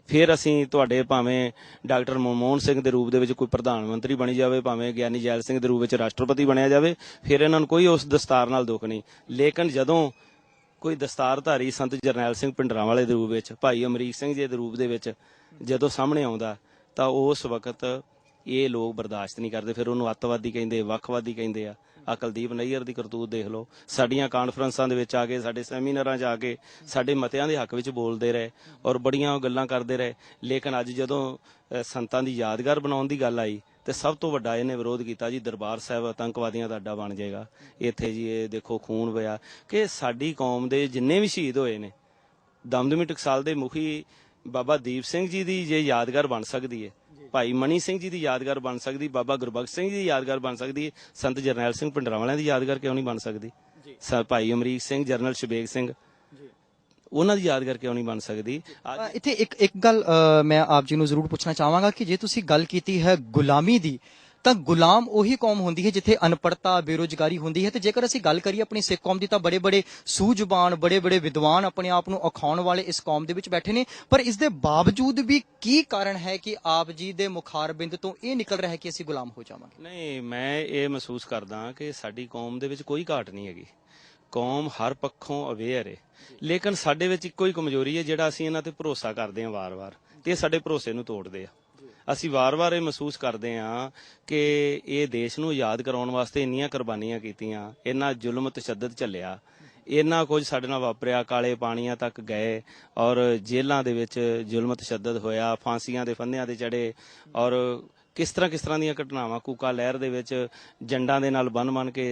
ਫਿਰ ਅਸੀਂ ਤੁਹਾਡੇ ਭਾਵੇਂ ਡਾਕਟਰ ਮਨਮੋਹਨ ਸਿੰਘ ਦੇ ਰੂਪ ਦੇ ਵਿੱਚ ਕੋਈ ਪ੍ਰਧਾਨ ਮੰਤਰੀ ਬਣੀ ਜਾਵੇ, ਭਾਵੇਂ ਗਿਆਨੀ ਜੈਲ ਸਿੰਘ ਦੇ ਰੂਪ ਵਿੱਚ ਰਾਸ਼ਟਰਪਤੀ ਬਣਿਆ ਜਾਵੇ, ਫਿਰ ਇਹਨਾਂ ਨੂੰ ਕੋਈ ਉਸ ਦਸਤਾਰ ਨਾਲ ਦੁੱਖ ਨਹੀਂ। ਲੇਕਿਨ ਜਦੋਂ ਕੋਈ ਦਸਤਾਰਧਾਰੀ ਸੰਤ ਜਰਨੈਲ ਸਿੰਘ ਭਿੰਡਰਾਂਵਾਲੇ ਦੇ ਰੂਪ ਵਿੱਚ, ਭਾਈ ਅਮਰੀਕ ਸਿੰਘ ਜੀ ਦੇ ਰੂਪ ਦੇ ਵਿੱਚ ਜਦੋਂ ਸਾਹਮਣੇ ਆਉਂਦਾ ਤਾਂ ਉਸ ਵਕਤ ਇਹ ਲੋਕ ਬਰਦਾਸ਼ਤ ਨਹੀਂ ਕਰਦੇ। ਫਿਰ ਉਹਨੂੰ ਅੱਤਵਾਦੀ ਕਹਿੰਦੇ, ਵੱਖਵਾਦੀ ਕਹਿੰਦੇ ਆ। ਆ ਕੁਲਦੀਪ ਨਈਅਰ ਦੀ ਕਰਤੂਤ ਦੇਖ ਲਓ, ਸਾਡੀਆਂ ਕਾਨਫਰੰਸਾਂ ਦੇ ਵਿੱਚ ਆ ਕੇ, ਸਾਡੇ ਸੈਮੀਨਾਰਾਂ 'ਚ ਆ ਕੇ ਸਾਡੇ ਮਤਿਆਂ ਦੇ ਹੱਕ ਵਿੱਚ ਬੋਲਦੇ ਰਹੇ ਔਰ ਬੜੀਆਂ ਗੱਲਾਂ ਕਰਦੇ ਰਹੇ। ਲੇਕਿਨ ਅੱਜ ਜਦੋਂ ਸੰਤਾਂ ਦੀ ਯਾਦਗਾਰ ਬਣਾਉਣ ਦੀ ਗੱਲ ਆਈ ਤੇ ਸਭ ਤੋਂ ਵੱਡਾ ਇਹਨੇ ਵਿਰੋਧ ਕੀਤਾ ਜੀ, ਦਰਬਾਰ ਸਾਹਿਬ ਆਤੰਕਵਾਦੀਆਂ ਦਾ ਅੱਡਾ ਬਣ ਜਾਏਗਾ ਇੱਥੇ ਜੀ, ਇਹ ਦੇਖੋ ਖੂਨ ਵਹਿਆ। ਕਿ ਸਾਡੀ ਕੌਮ ਦੇ ਜਿੰਨੇ ਵੀ ਸ਼ਹੀਦ ਹੋਏ ਨੇ, ਦਮਦਮੀ ਟਕਸਾਲ ਦੇ ਮੁਖੀ ਬਾਬਾ ਦੀਪ ਸਿੰਘ ਜੀ ਦੀ ਜੇ ਯਾਦਗਾਰ ਬਣ ਸਕਦੀ ਹੈ, ਭਾਈ ਮਣੀ ਸਿੰਘ ਜੀ ਦੀ ਯਾਦਗਾਰ ਬਣ ਸਕਦੀ, ਬਾਬਾ ਗੁਰਬਖਸ਼ ਸਿੰਘ ਜੀ ਦੀ ਯਾਦਗਾਰ ਬਣ ਸਕਦੀ ਹੈ, ਸੰਤ ਜਰਨੈਲ ਸਿੰਘ ਭਿੰਡਰਾਂਵਾਲਿਆਂ ਦੀ ਯਾਦਗਾਰ ਕਿਉਂ ਨਹੀਂ ਬਣ ਸਕਦੀ? ਭਾਈ ਅਮਰੀਕ ਸਿੰਘ, ਜਰਨਲ ਸ਼ਬੇਗ ਸਿੰਘ, ਉਹਨਾਂ ਦੀ ਯਾਦਗਾਰ ਕਿਉਂ ਨਹੀਂ ਬਣ ਸਕਦੀ? ਇੱਥੇ ਇੱਕ ਗੱਲ ਮੈਂ ਆਪ ਜੀ ਨੂੰ ਜ਼ਰੂਰ ਪੁੱਛਣਾ ਚਾਹਾਂਗਾ ਕਿ ਜੇ ਤੁਸੀਂ ਗੱਲ ਕੀਤੀ ਹੈ ਗੁਲਾਮੀ ਦੀ, ਤਾਂ ਗੁਲਾਮ ਉਹੀ ਕੌਮ ਹੁੰਦੀ ਹੈ ਜਿੱਥੇ ਅਨਪੜਤਾ, ਬੇਰੁਜ਼ਗਾਰੀ ਹੁੰਦੀ ਹੈ। ਤੇ ਜੇਕਰ ਅਸੀਂ ਗੱਲ ਕਰੀਏ ਆਪਣੀ ਸਿੱਖ ਕੌਮ ਦੀ, ਤਾਂ ਬੜੇ ਸੂਝਵਾਨ, ਬੜੇ ਵਿਦਵਾਨ ਆਪਣੇ ਆਪ ਨੂੰ ਅਖਾਉਣ ਵਾਲੇ ਇਸ ਕੌਮ ਦੇ ਵਿੱਚ ਬੈਠੇ ਨੇ। ਪਰ ਇਸ ਦੇ ਬਾਵਜੂਦ ਵੀ ਕੀ ਕਾਰਨ ਹੈ ਕਿ ਆਪ ਜੀ ਦੇ ਮੁਖਾਰਬਿੰਦ ਤੋਂ ਇਹ ਨਿਕਲ ਰਿਹਾ ਹੈ ਕਿ ਅਸੀਂ ਗੁਲਾਮ ਹੋ ਜਾਵਾਂਗੇ? ਨਹੀਂ, ਮੈਂ ਇਹ ਮਹਿਸੂਸ ਕਰਦਾ ਕਿ ਸਾਡੀ ਕੌਮ ਦੇ ਵਿੱਚ ਕੋਈ ਘਾਟ ਨਹੀਂ ਹੈਗੀ। ਕੌਮ ਹਰ ਪੱਖੋਂ ਅਵੇਅਰ ਹੈ, ਲੇਕਿਨ ਸਾਡੇ ਵਿੱਚ ਇੱਕੋ ਹੀ ਕਮਜ਼ੋਰੀ ਹੈ, ਜਿਹੜਾ ਅਸੀਂ ਇਹਨਾਂ ਤੇ ਭਰੋਸਾ ਕਰਦੇ ਹਾਂ ਵਾਰ-ਵਾਰ, ਤੇ ਇਹ ਸਾਡੇ ਭਰੋਸੇ ਨੂੰ ਤੋੜਦੇ ਆ। ਅਸੀਂ ਵਾਰ-ਵਾਰ ਇਹ ਮਹਿਸੂਸ ਕਰਦੇ ਹਾਂ ਕਿ ਇਹ ਦੇਸ਼ ਨੂੰ ਆਜ਼ਾਦ ਕਰਾਉਣ ਵਾਸਤੇ ਇੰਨੀਆਂ ਕੁਰਬਾਨੀਆਂ ਕੀਤੀਆਂ, ਇੰਨਾ ਜ਼ੁਲਮ ਤਸ਼ੱਦਦ ਝੱਲਿਆ, ਇੰਨਾ ਕੁਝ ਸਾਡੇ ਨਾਲ ਵਾਪਰਿਆ, ਕਾਲੇ ਪਾਣੀਆਂ ਤੱਕ ਗਏ ਔਰ ਜੇਲ੍ਹਾਂ ਦੇ ਵਿੱਚ ਜ਼ੁਲਮ ਤਸ਼ੱਦਦ ਹੋਇਆ, ਫਾਂਸੀਆਂ ਦੇ ਫੰਨਿਆਂ ਤੇ ਚੜੇ ਔਰ ਕਿਸ ਤਰ੍ਹਾਂ ਦੀਆਂ ਘਟਨਾਵਾਂ, ਕੂਕਾ ਲਹਿਰ ਦੇ ਵਿੱਚ ਜੰਡਾਂ ਦੇ ਨਾਲ ਬੰਨ ਕੇ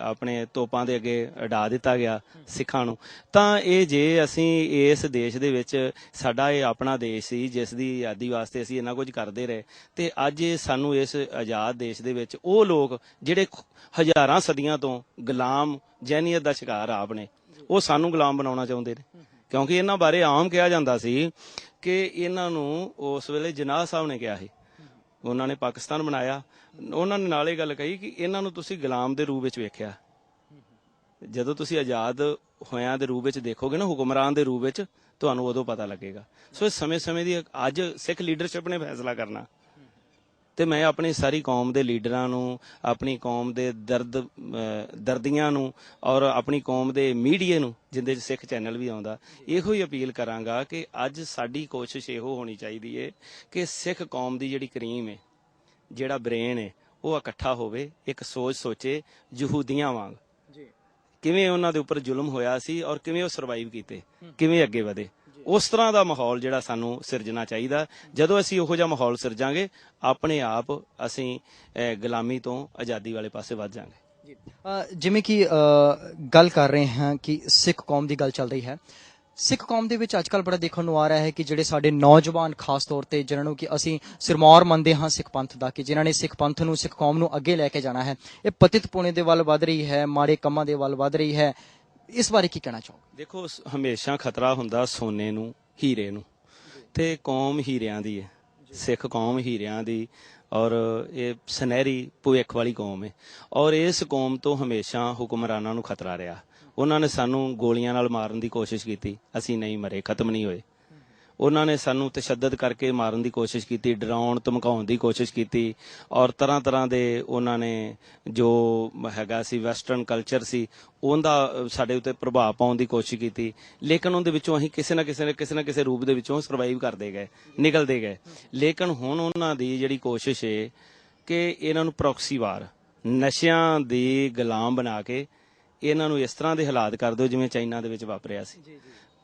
ਆਪਣੇ ਤੋਪਾਂ ਦੇ ਅੱਗੇ ਉਡਾ ਦਿੱਤਾ ਗਿਆ ਸਿੱਖਾਂ ਨੂੰ। ਤਾਂ ਇਹ ਜੇ ਅਸੀਂ ਇਸ ਦੇਸ਼ ਦੇ ਵਿੱਚ, ਸਾਡਾ ਇਹ ਆਪਣਾ ਦੇਸ਼ ਸੀ ਜਿਸ ਦੀ ਆਜ਼ਾਦੀ ਵਾਸਤੇ ਅਸੀਂ ਇੰਨਾ ਕੁਝ ਕਰਦੇ ਰਹੇ, ਤੇ ਅੱਜ ਸਾਨੂੰ ਇਸ ਆਜ਼ਾਦ ਦੇਸ਼ ਦੇ ਵਿੱਚ ਉਹ ਲੋਕ ਜਿਹੜੇ ਹਜ਼ਾਰਾਂ ਸਦੀਆਂ ਤੋਂ ਗੁਲਾਮ ਜਹਿਨੀਅਤ ਦਾ ਸ਼ਿਕਾਰ ਆਪ ਨੇ, ਉਹ ਸਾਨੂੰ ਗੁਲਾਮ ਬਣਾਉਣਾ ਚਾਹੁੰਦੇ ਨੇ। ਕਿਉਂਕਿ ਇਹਨਾਂ ਬਾਰੇ ਆਮ ਕਿਹਾ ਜਾਂਦਾ ਸੀ ਕਿ ਇਹਨਾਂ ਨੂੰ ਉਸ ਵੇਲੇ ਜਿਨਾਹ ਸਾਹਿਬ ਨੇ ਕਿਹਾ ਸੀ, ਉਹਨਾਂ ਨੇ ਪਾਕਿਸਤਾਨ ਬਣਾਇਆ, ਉਹਨਾਂ ਨੇ ਨਾਲ ਇਹ ਗੱਲ ਕਹੀ ਕਿ ਇਹਨਾਂ ਨੂੰ ਤੁਸੀਂ ਗੁਲਾਮ ਦੇ ਰੂਪ ਵਿੱਚ ਵੇਖਿਆ, ਜਦੋਂ ਤੁਸੀਂ ਆਜ਼ਾਦ ਹੋਇਆਂ ਦੇ ਰੂਪ ਵਿੱਚ ਦੇਖੋਗੇ ਨਾ, ਹੁਕਮਰਾਨ ਦੇ ਰੂਪ ਵਿੱਚ, ਤੁਹਾਨੂੰ ਉਦੋਂ ਪਤਾ ਲੱਗੇਗਾ। ਸੋ ਇਸ ਸਮੇਂ ਦੀ ਅੱਜ ਸਿੱਖ ਲੀਡਰਸ਼ਿਪ ਨੇ ਫੈਸਲਾ ਕਰਨਾ, ਤੇ ਮੈਂ ਆਪਣੀ ਸਾਰੀ ਕੌਮ ਦੇ ਲੀਡਰਾਂ ਨੂੰ, ਆਪਣੀ ਕੌਮ ਦੇ ਦਰਦੀਆਂ ਨੂੰ ਔਰ ਆਪਣੀ ਕੌਮ ਦੇ ਮੀਡੀਆ ਨੂੰ, ਜਿੰਦੇ 'ਚ ਸਿੱਖ ਚੈਨਲ ਵੀ ਆਉਂਦਾ, ਇਹੋ ਹੀ ਅਪੀਲ ਕਰਾਂਗਾ ਕਿ ਅੱਜ ਸਾਡੀ ਕੋਸ਼ਿਸ਼ ਇਹੋ ਹੋਣੀ ਚਾਹੀਦੀ ਹੈ ਕਿ ਸਿੱਖ ਕੌਮ ਦੀ ਜਿਹੜੀ ਕਰੀਮ ਹੈ, ਜਿਹੜਾ ਬ੍ਰੇਨ ਹੈ, ਉਹ ਇਕੱਠਾ ਹੋਵੇ, ਇੱਕ ਸੋਚ ਸੋਚੇ ਯਹੂਦੀਆਂ ਵਾਂਗ, ਕਿਵੇਂ ਉਹਨਾਂ ਦੇ ਉੱਪਰ ਜ਼ੁਲਮ ਹੋਇਆ ਸੀ ਔਰ ਕਿਵੇਂ ਉਹ ਸਰਵਾਈਵ ਕੀਤੇ, ਕਿਵੇਂ ਅੱਗੇ ਵਧੇ। ਉਸ ਤਰ੍ਹਾਂ ਦਾ ਮਾਹੌਲ ਜਿਹੜਾ ਸਾਨੂੰ ਸਿਰਜਣਾ ਚਾਹੀਦਾ। ਜਦੋਂ ਅਸੀਂ ਉਹੋ ਜਿਹਾ ਮਾਹੌਲ ਸਿਰਜਾਂਗੇ, ਆਪਣੇ ਆਪ ਅਸੀਂ ਗੁਲਾਮੀ ਤੋਂ ਆਜ਼ਾਦੀ ਵਾਲੇ ਪਾਸੇ ਵੱਧ ਜਾਵਾਂਗੇ। ਜਿਵੇਂ ਕਿ ਗੱਲ ਕਰ ਰਹੇ ਹਾਂ ਕਿ ਸਿੱਖ ਕੌਮ ਦੀ ਗੱਲ ਚੱਲ ਰਹੀ ਹੈ, ਸਿੱਖ ਕੌਮ ਦੇ ਵਿੱਚ ਅੱਜਕੱਲ ਬੜਾ ਦੇਖਣ ਨੂੰ ਆ ਰਿਹਾ ਹੈ ਕਿ ਜਿਹੜੇ ਸਾਡੇ ਨੌਜਵਾਨ, ਖਾਸ ਤੌਰ ਤੇ ਜਿਨ੍ਹਾਂ ਨੂੰ ਕਿ ਅਸੀਂ ਸਿਰਮੌਰ ਮੰਨਦੇ ਹਾਂ ਸਿੱਖ ਪੰਥ ਦਾ, ਕਿ ਜਿਨ੍ਹਾਂ ਨੇ ਸਿੱਖ ਪੰਥ ਨੂੰ, ਸਿੱਖ ਕੌਮ ਨੂੰ ਅੱਗੇ ਲੈ ਕੇ ਜਾਣਾ ਹੈ, ਇਹ ਪਤਿਤ ਪੁਣੇ ਦੇ ਵੱਲ ਵੱਧ ਰਹੀ ਹੈ, ਮਾੜੇ ਕੰਮਾਂ ਦੇ ਵੱਲ ਵੱਧ ਰਹੀ ਹੈ। ਇਸ ਬਾਰੇ ਕੀ ਕਹਿਣਾ ਚਾਹੋਗੇ? ਦੇਖੋ, ਹਮੇਸ਼ਾ ਖਤਰਾ ਹੁੰਦਾ ਸੋਨੇ ਨੂੰ, ਹੀਰੇ ਨੂੰ, ਤੇ ਕੌਮ ਹੀਰਿਆਂ ਦੀ ਹੈ, ਸਿੱਖ ਕੌਮ ਹੀਰਿਆਂ ਦੀ ਔਰ ਇਹ ਸੁਨਹਿਰੀ ਭਵਿੱਖ ਵਾਲੀ ਕੌਮ ਹੈ। ਔਰ ਇਸ ਕੌਮ ਤੋਂ ਹਮੇਸ਼ਾ ਹੁਕਮਰਾਨਾਂ ਨੂੰ ਖਤਰਾ ਰਿਹਾ। ਉਹਨਾਂ ਨੇ ਸਾਨੂੰ ਗੋਲੀਆਂ ਨਾਲ ਮਾਰਨ ਦੀ ਕੋਸ਼ਿਸ਼ ਕੀਤੀ, ਅਸੀਂ ਨਹੀਂ ਮਰੇ, ਖਤਮ ਨਹੀਂ ਹੋਏ। ਉਹਨਾਂ ਨੇ ਸਾਨੂੰ ਤਸ਼ੱਦਦ ਕਰਕੇ ਮਾਰਨ ਦੀ ਕੋਸ਼ਿਸ਼ ਕੀਤੀ, ਡਰਾਉਣ ਧਮਕਾਉਣ ਦੀ ਕੋਸ਼ਿਸ਼ ਕੀਤੀ ਔਰ ਤਰ੍ਹਾਂ ਦੇ ਉਹਨਾਂ ਨੇ ਜੋ ਹੈਗਾ ਸੀ ਵੈਸਟਰਨ ਕਲਚਰ ਸੀ, ਉਹਦਾ ਸਾਡੇ ਉੱਤੇ ਪ੍ਰਭਾਵ ਪਾਉਣ ਦੀ ਕੋਸ਼ਿਸ਼ ਕੀਤੀ। ਲੇਕਿਨ ਉਹਦੇ ਵਿੱਚੋਂ ਅਸੀਂ ਕਿਸੇ ਨਾ ਕਿਸੇ ਰੂਪ ਦੇ ਵਿੱਚੋਂ ਸਰਵਾਈਵ ਕਰਦੇ ਗਏ, ਨਿਕਲਦੇ ਗਏ। ਲੇਕਿਨ ਹੁਣ ਉਹਨਾਂ ਦੀ ਜਿਹੜੀ ਕੋਸ਼ਿਸ਼ ਹੈ ਕਿ ਇਹਨਾਂ ਨੂੰ ਪ੍ਰੋਕਸੀ ਵਾਰ, ਨਸ਼ਿਆਂ ਦੀ ਗੁਲਾਮ ਬਣਾ ਕੇ ਇਹਨਾਂ ਨੂੰ ਇਸ ਤਰ੍ਹਾਂ ਦੇ ਹਾਲਾਤ ਕਰ ਦਿਓ ਜਿਵੇਂ ਚਾਈਨਾ ਦੇ ਵਿੱਚ ਵਾਪਰਿਆ ਸੀ।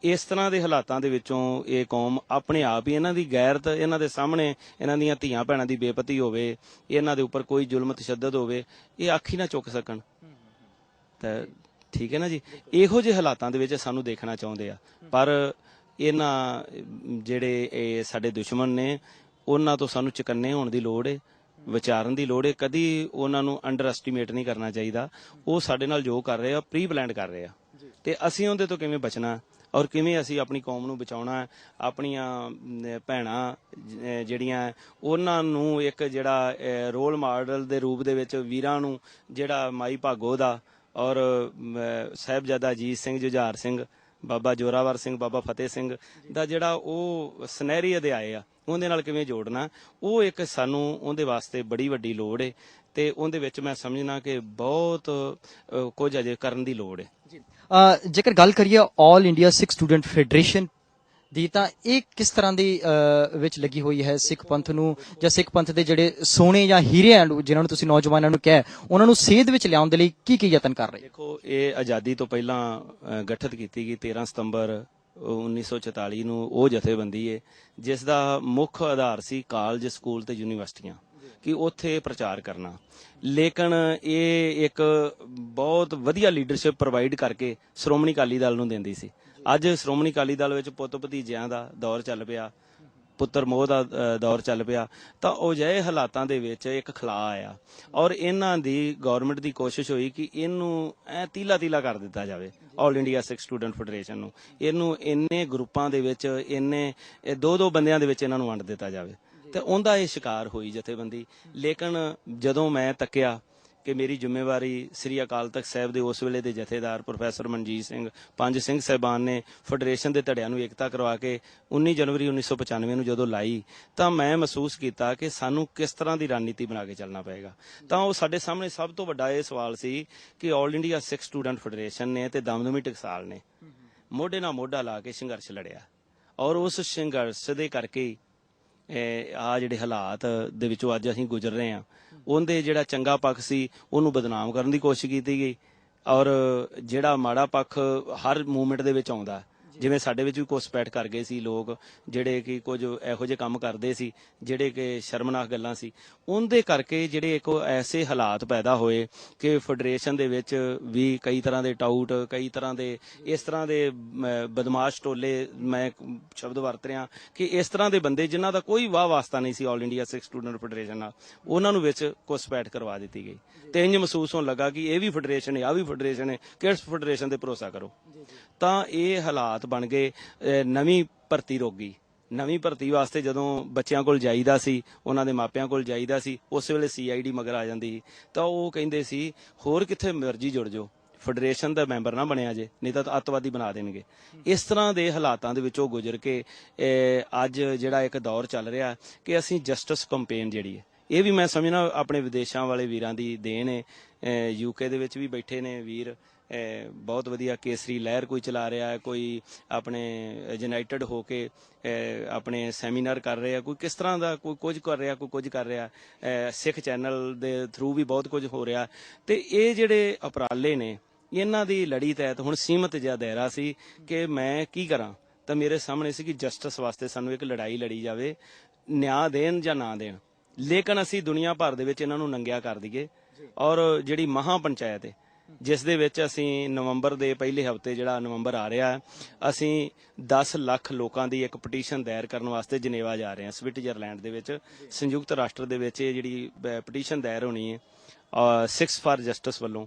ਇਸ ਤਰ੍ਹਾਂ ਦੇ ਹਾਲਾਤਾਂ ਦੇ ਵਿੱਚੋਂ ਇਹ ਕੌਮ ਆਪਣੇ ਆਪ ਹੀ, ਇਹਨਾਂ ਦੀ ਗੈਰਤ, ਇਹਨਾਂ ਦੇ ਸਾਹਮਣੇ ਇਹਨਾਂ ਦੀਆਂ ਧੀਆਂ ਭੈਣਾਂ ਦੀ ਬੇਪਤੀ ਹੋਵੇ, ਇਹਨਾਂ ਦੇ ਉੱਪਰ ਕੋਈ ਜ਼ੁਲਮ ਤਸ਼ੱਦਦ ਹੋਵੇ, ਇਹ ਅੱਖ ਹੀ ਨਾ ਚੁੱਕ ਸਕਣ। ਤਾਂ ਠੀਕ ਹੈ ਨਾ ਜੀ, ਇਹੋ ਜਿਹੇ ਹਾਲਾਤਾਂ ਦੇ ਵਿੱਚ ਸਾਨੂੰ ਦੇਖਣਾ ਚਾਹੁੰਦੇ ਆ। ਪਰ ਇਹਨਾਂ ਜਿਹੜੇ ਇਹ ਸਾਡੇ ਦੁਸ਼ਮਣ ਨੇ, ਉਹਨਾਂ ਤੋਂ ਸਾਨੂੰ ਚੁਕੰਨੇ ਹੋਣ ਦੀ ਲੋੜ ਹੈ, ਵਿਚਾਰਨ ਦੀ ਲੋੜ ਹੈ। ਕਦੀ ਉਹਨਾਂ ਨੂੰ ਅੰਡਰ ਐਸਟੀਮੇਟ ਨਹੀਂ ਕਰਨਾ ਚਾਹੀਦਾ। ਉਹ ਸਾਡੇ ਨਾਲ ਜੋ ਕਰ ਰਹੇ ਆ, ਪ੍ਰੀ ਪਲਾਨਡ ਕਰ ਰਹੇ ਆ, ਤੇ ਅਸੀਂ ਉਹਦੇ ਤੋਂ ਕਿਵੇਂ ਬਚਣਾ, ਔਰ ਕਿਵੇਂ ਅਸੀਂ ਆਪਣੀ ਕੌਮ ਨੂੰ ਬਚਾਉਣਾ ਹੈ, ਆਪਣੀਆਂ ਭੈਣਾਂ ਜਿਹੜੀਆਂ ਉਹਨਾਂ ਨੂੰ ਇੱਕ ਜਿਹੜਾ ਰੋਲ ਮਾਡਲ ਦੇ ਰੂਪ ਦੇ ਵਿੱਚ ਵੀਰਾਂ ਨੂੰ ਜਿਹੜਾ ਮਾਈ ਭਾਗੋ ਦਾ ਔਰ ਸਾਹਿਬਜ਼ਾਦਾ ਅਜੀਤ ਸਿੰਘ, ਜੁਝਾਰ ਸਿੰਘ, ਬਾਬਾ ਜੋਰਾਵਰ ਸਿੰਘ, ਬਾਬਾ ਫਤਿਹ ਸਿੰਘ ਦਾ ਜਿਹੜਾ ਉਹ ਸੁਨਹਿਰੀ ਅਧਿਆਏ ਆ ਉਹਦੇ ਨਾਲ ਕਿਵੇਂ ਜੋੜਨਾ, ਉਹ ਇੱਕ ਸਾਨੂੰ ਉਹਦੇ ਵਾਸਤੇ ਬੜੀ ਵੱਡੀ ਲੋੜ ਹੈ ਤੇ ਉਹਦੇ ਵਿੱਚ ਮੈਂ ਸਮਝਣਾ ਕਿ ਬਹੁਤ ਕੁਝ ਅਜੇ ਕਰਨ ਦੀ ਲੋੜ ਹੈ। ਜੇਕਰ ਗੱਲ ਕਰੀਏ ਆਲ ਇੰਡੀਆ ਸਿੱਖ ਸਟੂਡੈਂਟ ਫੈਡਰੇਸ਼ਨ ਦੀ, ਤਾਂ ਇਹ ਕਿਸ ਤਰ੍ਹਾਂ ਦੀ ਵਿੱਚ ਲੱਗੀ ਹੋਈ ਹੈ ਸਿੱਖ ਪੰਥ ਨੂੰ, ਜਾਂ ਸਿੱਖ ਪੰਥ ਦੇ ਜਿਹੜੇ ਸੋਨੇ ਜਾਂ ਹੀਰਿਆਂ ਨੂੰ ਜਿਨ੍ਹਾਂ ਨੂੰ ਤੁਸੀਂ ਨੌਜਵਾਨਾਂ ਨੂੰ ਕਿਹਾ, ਉਹਨਾਂ ਨੂੰ ਸੇਧ ਵਿੱਚ ਲਿਆਉਣ ਦੇ ਲਈ ਕੀ ਕੀ ਯਤਨ ਕਰ ਰਹੇ? ਦੇਖੋ, ਇਹ ਆਜ਼ਾਦੀ ਤੋਂ ਪਹਿਲਾਂ ਗਠਿਤ ਕੀਤੀ ਗਈ 13 ਸਤੰਬਰ 1944 ਨੂੰ ਉਹ ਜਥੇਬੰਦੀ ਹੈ ਜਿਸ ਦਾ ਮੁੱਖ ਆਧਾਰ ਸੀ ਕਾਲਜ, ਸਕੂਲ ਤੇ ਯੂਨੀਵਰਸਿਟੀਆਂ, ਕਿ ਉੱਥੇ ਪ੍ਰਚਾਰ ਕਰਨਾ। ਲੇਕਿਨ ਇਹ ਇੱਕ ਬਹੁਤ ਵਧੀਆ ਲੀਡਰਸ਼ਿਪ ਪ੍ਰੋਵਾਈਡ ਕਰਕੇ ਸ਼੍ਰੋਮਣੀ ਅਕਾਲੀ ਦਲ ਨੂੰ ਦਿੰਦੀ ਸੀ। ਅੱਜ ਸ਼੍ਰੋਮਣੀ ਅਕਾਲੀ ਦਲ ਵਿੱਚ ਪੁੱਤ ਭਤੀਜਿਆਂ ਦਾ ਦੌਰ ਚੱਲ ਪਿਆ, ਪੁੱਤਰ ਮੋਹ ਦਾ ਦੌਰ ਚੱਲ ਪਿਆ, ਤਾਂ ਉਹ ਜਿਹੇ ਹਾਲਾਤਾਂ ਦੇ ਵਿੱਚ ਇੱਕ ਖਲਾਅ ਆਇਆ ਔਰ ਇਹਨਾਂ ਦੀ ਗਵਰਨਮੈਂਟ ਦੀ ਕੋਸ਼ਿਸ਼ ਹੋਈ ਕਿ ਇਹਨੂੰ ਤੀਲਾ ਤੀਲਾ ਕਰ ਦਿੱਤਾ ਜਾਵੇ, ਆਲ ਇੰਡੀਆ ਸਿੱਖ ਸਟੂਡੈਂਟ ਫੈਡਰੇਸ਼ਨ ਨੂੰ। ਇਹਨੂੰ ਇੰਨੇ ਗਰੁੱਪਾਂ ਦੇ ਵਿੱਚ, ਇੰਨੇ ਦੋ ਬੰਦਿਆਂ ਦੇ ਵਿੱਚ ਇਹਨਾਂ ਨੂੰ ਵੰਡ ਦਿੱਤਾ ਜਾਵੇ, ਤੇ ਉਹਦਾ ਇਹ ਸ਼ਿਕਾਰ ਹੋਈ ਜਥੇਬੰਦੀ। ਲੇਕਿਨ ਜਦੋਂ ਮੈਂ ਤੱਕਿਆ ਕਿ ਮੇਰੀ ਜ਼ਿੰਮੇਵਾਰੀ ਸ੍ਰੀ ਅਕਾਲ ਤਖਤ ਸਾਹਿਬ ਦੇ ਉਸ ਵੇਲੇ ਦੇ ਜਥੇਦਾਰ ਪ੍ਰੋਫੈਸਰ ਮਨਜੀਤ ਸਿੰਘ, 5 ਸਿੰਘ ਸਾਹਿਬਾਨ ਨੇ ਫੈਡਰੇਸ਼ਨ ਦੇ ਧੜਿਆਂ ਨੂੰ ਏਕਤਾ ਕਰਵਾ ਕੇ 19 ਜਨਵਰੀ 1995 ਨੂੰ ਜਦੋਂ ਲਾਈ, ਤਾਂ ਮੈਂ ਮਹਿਸੂਸ ਕੀਤਾ ਕਿ ਸਾਨੂੰ ਕਿਸ ਤਰ੍ਹਾਂ ਦੀ ਰਣਨੀਤੀ ਬਣਾ ਕੇ ਚੱਲਣਾ ਪਏਗਾ। ਤਾਂ ਉਹ ਸਾਡੇ ਸਾਹਮਣੇ ਸਭ ਤੋਂ ਵੱਡਾ ਇਹ ਸਵਾਲ ਸੀ ਕਿ ਆਲ ਇੰਡੀਆ ਸਿੱਖ ਸਟੂਡੈਂਟ ਫੈਡਰੇਸ਼ਨ ਨੇ ਤੇ ਦਮਦਮੀ ਟਕਸਾਲ ਨੇ ਮੋਢੇ ਨਾਲ ਮੋਢਾ ਲਾ ਕੇ ਸੰਘਰਸ਼ ਲੜਿਆ, ਔਰ ਉਸ ਸੰਘਰਸ਼ ਦੇ ਕਰਕੇ ਆ ਜਿਹੜੇ ਹਾਲਾਤ ਦੇ ਵਿੱਚੋਂ ਅੱਜ ਅਸੀਂ ਗੁਜ਼ਰ ਰਹੇ ਹਾਂ, ਉਹਦੇ ਜਿਹੜਾ ਚੰਗਾ ਪੱਖ ਸੀ ਉਹਨੂੰ ਬਦਨਾਮ ਕਰਨ ਦੀ ਕੋਸ਼ਿਸ਼ ਕੀਤੀ ਗਈ, ਔਰ ਜਿਹੜਾ ਮਾੜਾ ਪੱਖ ਹਰ ਮੂਵਮੈਂਟ ਦੇ ਵਿੱਚ ਆਉਂਦਾ, ਜਿਵੇਂ ਸਾਡੇ ਵਿੱਚ ਵੀ ਘੁਸਪੈਠ ਕਰ ਗਏ ਸੀ ਲੋਕ ਜਿਹੜੇ ਕਿ ਕੁਝ ਇਹੋ ਜਿਹੇ ਕੰਮ ਕਰਦੇ ਸੀ ਜਿਹੜੇ ਕਿ ਸ਼ਰਮਨਾਕ ਗੱਲਾਂ ਸੀ, ਉਹਦੇ ਕਰਕੇ ਜਿਹੜੇ ਇੱਕ ਐਸੇ ਹਾਲਾਤ ਪੈਦਾ ਹੋਏ ਕਿ ਫੈਡਰੇਸ਼ਨ ਦੇ ਵਿੱਚ ਵੀ ਕਈ ਤਰ੍ਹਾਂ ਦੇ ਟਾਊਟ, ਕਈ ਤਰ੍ਹਾਂ ਦੇ ਇਸ ਤਰ੍ਹਾਂ ਦੇ ਬਦਮਾਸ਼ ਟੋਲੇ, ਮੈਂ ਸ਼ਬਦ ਵਰਤ ਰਿਹਾ ਕਿ ਇਸ ਤਰ੍ਹਾਂ ਦੇ ਬੰਦੇ ਜਿਨ੍ਹਾਂ ਦਾ ਕੋਈ ਵਾਹ ਵਾਸਤਾ ਨਹੀਂ ਸੀ ਆਲ ਇੰਡੀਆ ਸਿੱਖ ਸਟੂਡੈਂਟ ਫੈਡਰੇਸ਼ਨ ਨਾਲ, ਉਹਨਾਂ ਨੂੰ ਵਿੱਚ ਘੁਸਪੈਠ ਕਰਵਾ ਦਿੱਤੀ ਗਈ ਤੇ ਇੰਜ ਮਹਿਸੂਸ ਹੋਣ ਲੱਗਾ ਕਿ ਇਹ ਵੀ ਫੈਡਰੇਸ਼ਨ ਹੈ, ਆਹ ਵੀ ਫੈਡਰੇਸ਼ਨ ਹੈ, ਕਿਸ ਫੈਡਰੇਸ਼ਨ ਤੇ ਭਰੋਸਾ ਕਰੋ। ਤਾਂ ਇਹ ਹਾਲਾਤ ਬਣ ਗਏ। ਨਵੀਂ ਭਰਤੀ ਰੁਕ ਗਈ। ਨਵੀਂ ਭਰਤੀ ਵਾਸਤੇ ਜਦੋਂ ਬੱਚਿਆਂ ਕੋਲ ਜਾਈਦਾ ਸੀ, ਉਹਨਾਂ ਦੇ ਮਾਪਿਆਂ ਕੋਲ ਜਾਈਦਾ ਸੀ, ਉਸ ਵੇਲੇ CID ਮਗਰ ਆ ਜਾਂਦੀ ਸੀ, ਤਾਂ ਉਹ ਕਹਿੰਦੇ ਸੀ ਹੋਰ ਕਿੱਥੇ ਮਰਜ਼ੀ ਜੁੜ ਜਾਓ, ਫੈਡਰੇਸ਼ਨ ਦਾ ਮੈਂਬਰ ਨਾ ਬਣਿਆ ਜੇ, ਨਹੀਂ ਤਾਂ ਅੱਤਵਾਦੀ ਬਣਾ ਦੇਣਗੇ। ਇਸ ਤਰ੍ਹਾਂ ਦੇ ਹਾਲਾਤਾਂ ਦੇ ਵਿੱਚੋਂ ਗੁਜ਼ਰ ਕੇ ਅੱਜ ਜਿਹੜਾ ਇੱਕ ਦੌਰ ਚੱਲ ਰਿਹਾ ਕਿ ਅਸੀਂ ਜਸਟਿਸ ਕੰਪੇਨ ਜਿਹੜੀ ਹੈ, ਇਹ ਵੀ ਮੈਂ ਸਮਝਣਾ ਆਪਣੇ ਵਿਦੇਸ਼ਾਂ ਵਾਲੇ ਵੀਰਾਂ ਦੀ ਦੇਣ ਹੈ। UK ਦੇ ਵਿੱਚ ਵੀ ਬੈਠੇ ਨੇ ਵੀਰ, ਬਹੁਤ ਵਧੀਆ ਕੇਸਰੀ ਲਹਿਰ ਕੋਈ ਚਲਾ ਰਿਹਾ ਹੈ, ਕੋਈ ਆਪਣੇ ਯੂਨਾਈਟਿਡ ਹੋ ਕੇ ਆਪਣੇ ਸੈਮੀਨਾਰ ਕਰ ਰਹੇ ਆ, ਕੋਈ ਕਿਸ ਤਰ੍ਹਾਂ ਦਾ, ਕੋਈ ਕੁਝ ਕਰ ਰਿਹਾ, ਕੋਈ ਕੁਝ ਕਰ ਰਿਹਾ, ਸਿੱਖ ਚੈਨਲ ਦੇ ਥਰੂ ਵੀ ਬਹੁਤ ਕੁਝ ਹੋ ਰਿਹਾ। ਤੇ ਇਹ ਜਿਹੜੇ ਉਪਰਾਲੇ ਨੇ, ਇਹਨਾਂ ਦੀ ਲੜੀ ਤਹਿਤ ਹੁਣ ਸੀਮਤ ਜਿਹਾ ਦਾਇਰਾ ਸੀ ਕਿ ਮੈਂ ਕੀ ਕਰਾਂ, ਤਾਂ ਮੇਰੇ ਸਾਹਮਣੇ ਸੀ ਕਿ ਜਸਟਿਸ ਵਾਸਤੇ ਸਾਨੂੰ ਇੱਕ ਲੜਾਈ ਲੜੀ ਜਾਵੇ, ਨਿਆਂ ਦੇਣ ਜਾਂ ਨਾ ਦੇਣ, ਲੇਕਿਨ ਅਸੀਂ ਦੁਨੀਆ ਭਰ ਦੇ ਵਿੱਚ ਇਹਨਾਂ ਨੂੰ ਨੰਗਿਆ ਕਰ ਦਈਏ। ਔਰ ਜਿਹੜੀ ਮਹਾ ਪੰਚਾਇਤ ਹੈ ਜਿਸ ਦੇ ਵਿੱਚ ਅਸੀਂ ਨਵੰਬਰ ਦੇ ਪਹਿਲੇ ਹਫ਼ਤੇ, ਜਿਹੜਾ ਨਵੰਬਰ ਆ ਰਿਹਾ, ਅਸੀਂ 10 ਲੱਖ ਲੋਕਾਂ ਦੀ ਇੱਕ ਪਟੀਸ਼ਨ ਦਾਇਰ ਕਰਨ ਵਾਸਤੇ ਜਨੇਵਾ ਜਾ ਰਹੇ ਹਾਂ, ਸਵਿਟਜ਼ਰਲੈਂਡ ਦੇ ਵਿੱਚ, ਸੰਯੁਕਤ ਰਾਸ਼ਟਰ ਦੇ ਵਿੱਚ ਇਹ ਜਿਹੜੀ ਪਟੀਸ਼ਨ ਦਾਇਰ ਹੋਣੀ ਹੈ ਸਿੱਖਸ ਫਾਰ ਜਸਟਿਸ ਵੱਲੋਂ।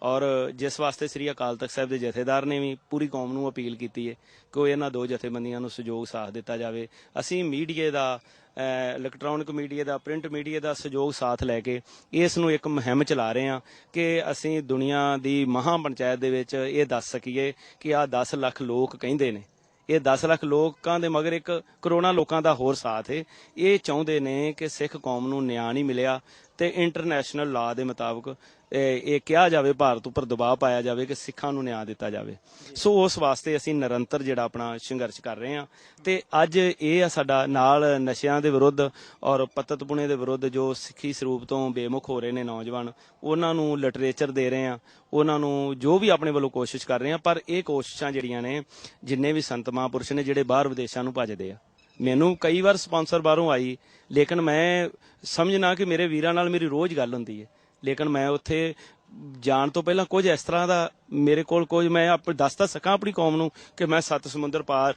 ਔਰ ਜਿਸ ਵਾਸਤੇ ਸ੍ਰੀ ਅਕਾਲ ਤਖਤ ਸਾਹਿਬ ਦੇ ਜਥੇਦਾਰ ਨੇ ਵੀ ਪੂਰੀ ਕੌਮ ਨੂੰ ਅਪੀਲ ਕੀਤੀ ਹੈ ਕਿ ਉਹ ਇਹਨਾਂ ਦੋ ਜਥੇਬੰਦੀਆਂ ਨੂੰ ਸਹਿਯੋਗ ਸਾਥ ਦਿੱਤਾ ਜਾਵੇ। ਅਸੀਂ ਮੀਡੀਆ ਦਾ, ਇਲੈਕਟ੍ਰੋਨਿਕ ਮੀਡੀਆ ਦਾ, ਪ੍ਰਿੰਟ ਮੀਡੀਆ ਦਾ ਸਹਿਯੋਗ ਸਾਥ ਲੈ ਕੇ ਇਸ ਨੂੰ ਇੱਕ ਮੁਹਿੰਮ ਚਲਾ ਰਹੇ ਹਾਂ ਕਿ ਅਸੀਂ ਦੁਨੀਆ ਦੀ ਮਹਾ ਪੰਚਾਇਤ ਦੇ ਵਿੱਚ ਇਹ ਦੱਸ ਸਕੀਏ ਕਿ ਆਹ 10 ਲੱਖ ਲੋਕ ਕਹਿੰਦੇ ਨੇ, ਇਹ 10 ਲੱਖ ਲੋਕਾਂ ਦੇ ਮਗਰ 1 ਕਰੋੜਾਂ ਲੋਕਾਂ ਦਾ ਹੋਰ ਸਾਥ ਹੈ। ਇਹ ਚਾਹੁੰਦੇ ਨੇ ਕਿ ਸਿੱਖ ਕੌਮ ਨੂੰ ਨਿਆਂ ਨਹੀਂ ਮਿਲਿਆ ਤੇ ਇੰਟਰਨੈਸ਼ਨਲ ਲਾਅ ਦੇ ਮੁਤਾਬਕ ਇਹ ਕਿਹਾ ਜਾਵੇ, ਭਾਰਤ ਉੱਪਰ ਦਬਾਅ ਪਾਇਆ ਜਾਵੇ ਕਿ ਸਿੱਖਾਂ ਨੂੰ ਨਿਆਂ ਦਿੱਤਾ ਜਾਵੇ। ਸੋ ਉਸ ਵਾਸਤੇ ਅਸੀਂ ਨਿਰੰਤਰ ਜਿਹੜਾ ਆਪਣਾ ਸੰਘਰਸ਼ ਕਰ ਰਹੇ ਹਾਂ। ਤੇ ਅੱਜ ਇਹ ਆ ਸਾਡਾ ਨਾਲ ਨਸ਼ਿਆਂ ਦੇ ਵਿਰੁੱਧ ਔਰ ਪਤਤਪੁਣੇ ਦੇ ਵਿਰੁੱਧ ਜੋ ਸਿੱਖੀ ਸਰੂਪ ਤੋਂ ਬੇਮੁਖ ਹੋ ਰਹੇ ਨੇ ਨੌਜਵਾਨ, ਉਹਨਾਂ ਨੂੰ ਲਿਟਰੇਚਰ ਦੇ ਰਹੇ ਹਾਂ, ਉਹਨਾਂ ਨੂੰ ਜੋ ਵੀ ਆਪਣੇ ਵੱਲੋਂ ਕੋਸ਼ਿਸ਼ ਕਰ ਰਹੇ ਹਾਂ। ਪਰ ਇਹ ਕੋਸ਼ਿਸ਼ਾਂ ਜਿਹੜੀਆਂ ਨੇ, ਜਿੰਨੇ ਵੀ ਸੰਤ ਮਹਾਂਪੁਰਸ਼ ਨੇ ਜਿਹੜੇ ਬਾਹਰ ਵਿਦੇਸ਼ਾਂ ਨੂੰ ਭੱਜਦੇ ਆ, ਮੈਨੂੰ ਕਈ ਵਾਰ ਸਪਾਂਸਰ ਬਾਹਰੋਂ ਆਈ, ਲੇਕਿਨ ਮੈਂ ਸਮਝਣਾ ਕਿ ਮੇਰੇ ਵੀਰਾਂ ਨਾਲ ਮੇਰੀ ਰੋਜ਼ ਗੱਲ ਹੁੰਦੀ ਹੈ, ਲੇਕਿਨ ਮੈਂ ਉੱਥੇ ਜਾਣ ਤੋਂ ਪਹਿਲਾਂ ਕੁਝ ਇਸ ਤਰ੍ਹਾਂ ਦਾ ਮੇਰੇ ਕੋਲ ਕੁਝ ਮੈਂ ਦੱਸ ਤਾਂ ਸਕਾਂ ਆਪਣੀ ਕੌਮ ਨੂੰ ਕਿ ਮੈਂ 7 ਸਮੁੰਦਰ ਪਾਰ